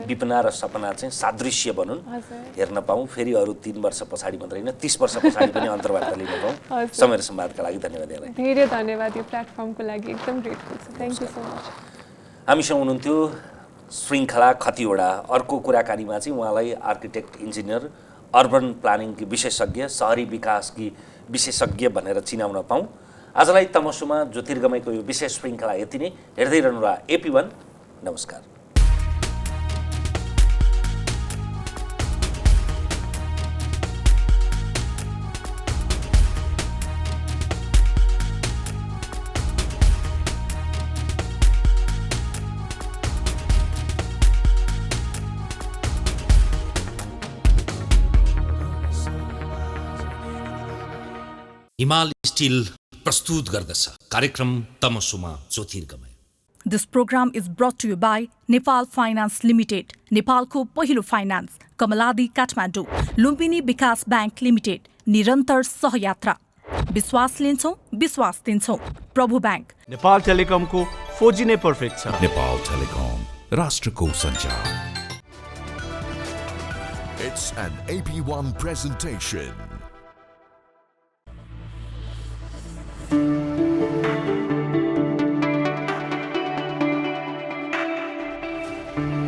विपना र सपना चाहिँ सादृश्य बनुन्, हेर्न पाऊँ। फेरि अरू 3 वर्ष पछाडि मात्रै होइन 30 वर्ष पछाडि पनि अन्तर्वार्ता लिन पाऊँ। समय र संवादका लागि धन्यवाद यहाँलाई। धेरै धन्यवाद यो प्लेटफर्मको लागि, एकदम ग्रेटफुल छु। Thank you so much. हामीसँग हुनुहुन्थ्यो श्रृङ्खला खतिवडा। अर्को कुराकानीमा चाहिँ उहाँलाई आर्किटेक्ट, इन्जिनियर, अर्बन प्लानिङकी विशेषज्ञ, सहरी विकासकी विशेषज्ञ भनेर चिनाउन पाऊँ। आजलाई तमसुमा ज्योतिर्गमयको यो विशेष श्रृङ्खला यति नै। हेर्दै रहनुहोला AP1। नमस्कार। हिमाल स्टिल प्रस्तुत गर्दछ कार्यक्रम तमसुमा ज्योतिर्गमय। This program is brought to you by Nepal Finance Limited, नेपालको पहिलो फाइनान्स, कमलादी काठमाडौँ, लुम्बिनी विकास ब्याङ्क लिमिटेड, निरन्तर सहयात्रा। विश्वास लिन्छौँ, विश्वास दिन्छौँ। प्रभु ब्याङ्क। नेपाल टेलिकमको 4G नै पर्फेक्ट छ। नेपाल टेलिकम, राष्ट्रको सञ्चार। It's an AP1 presentation. हुन्छ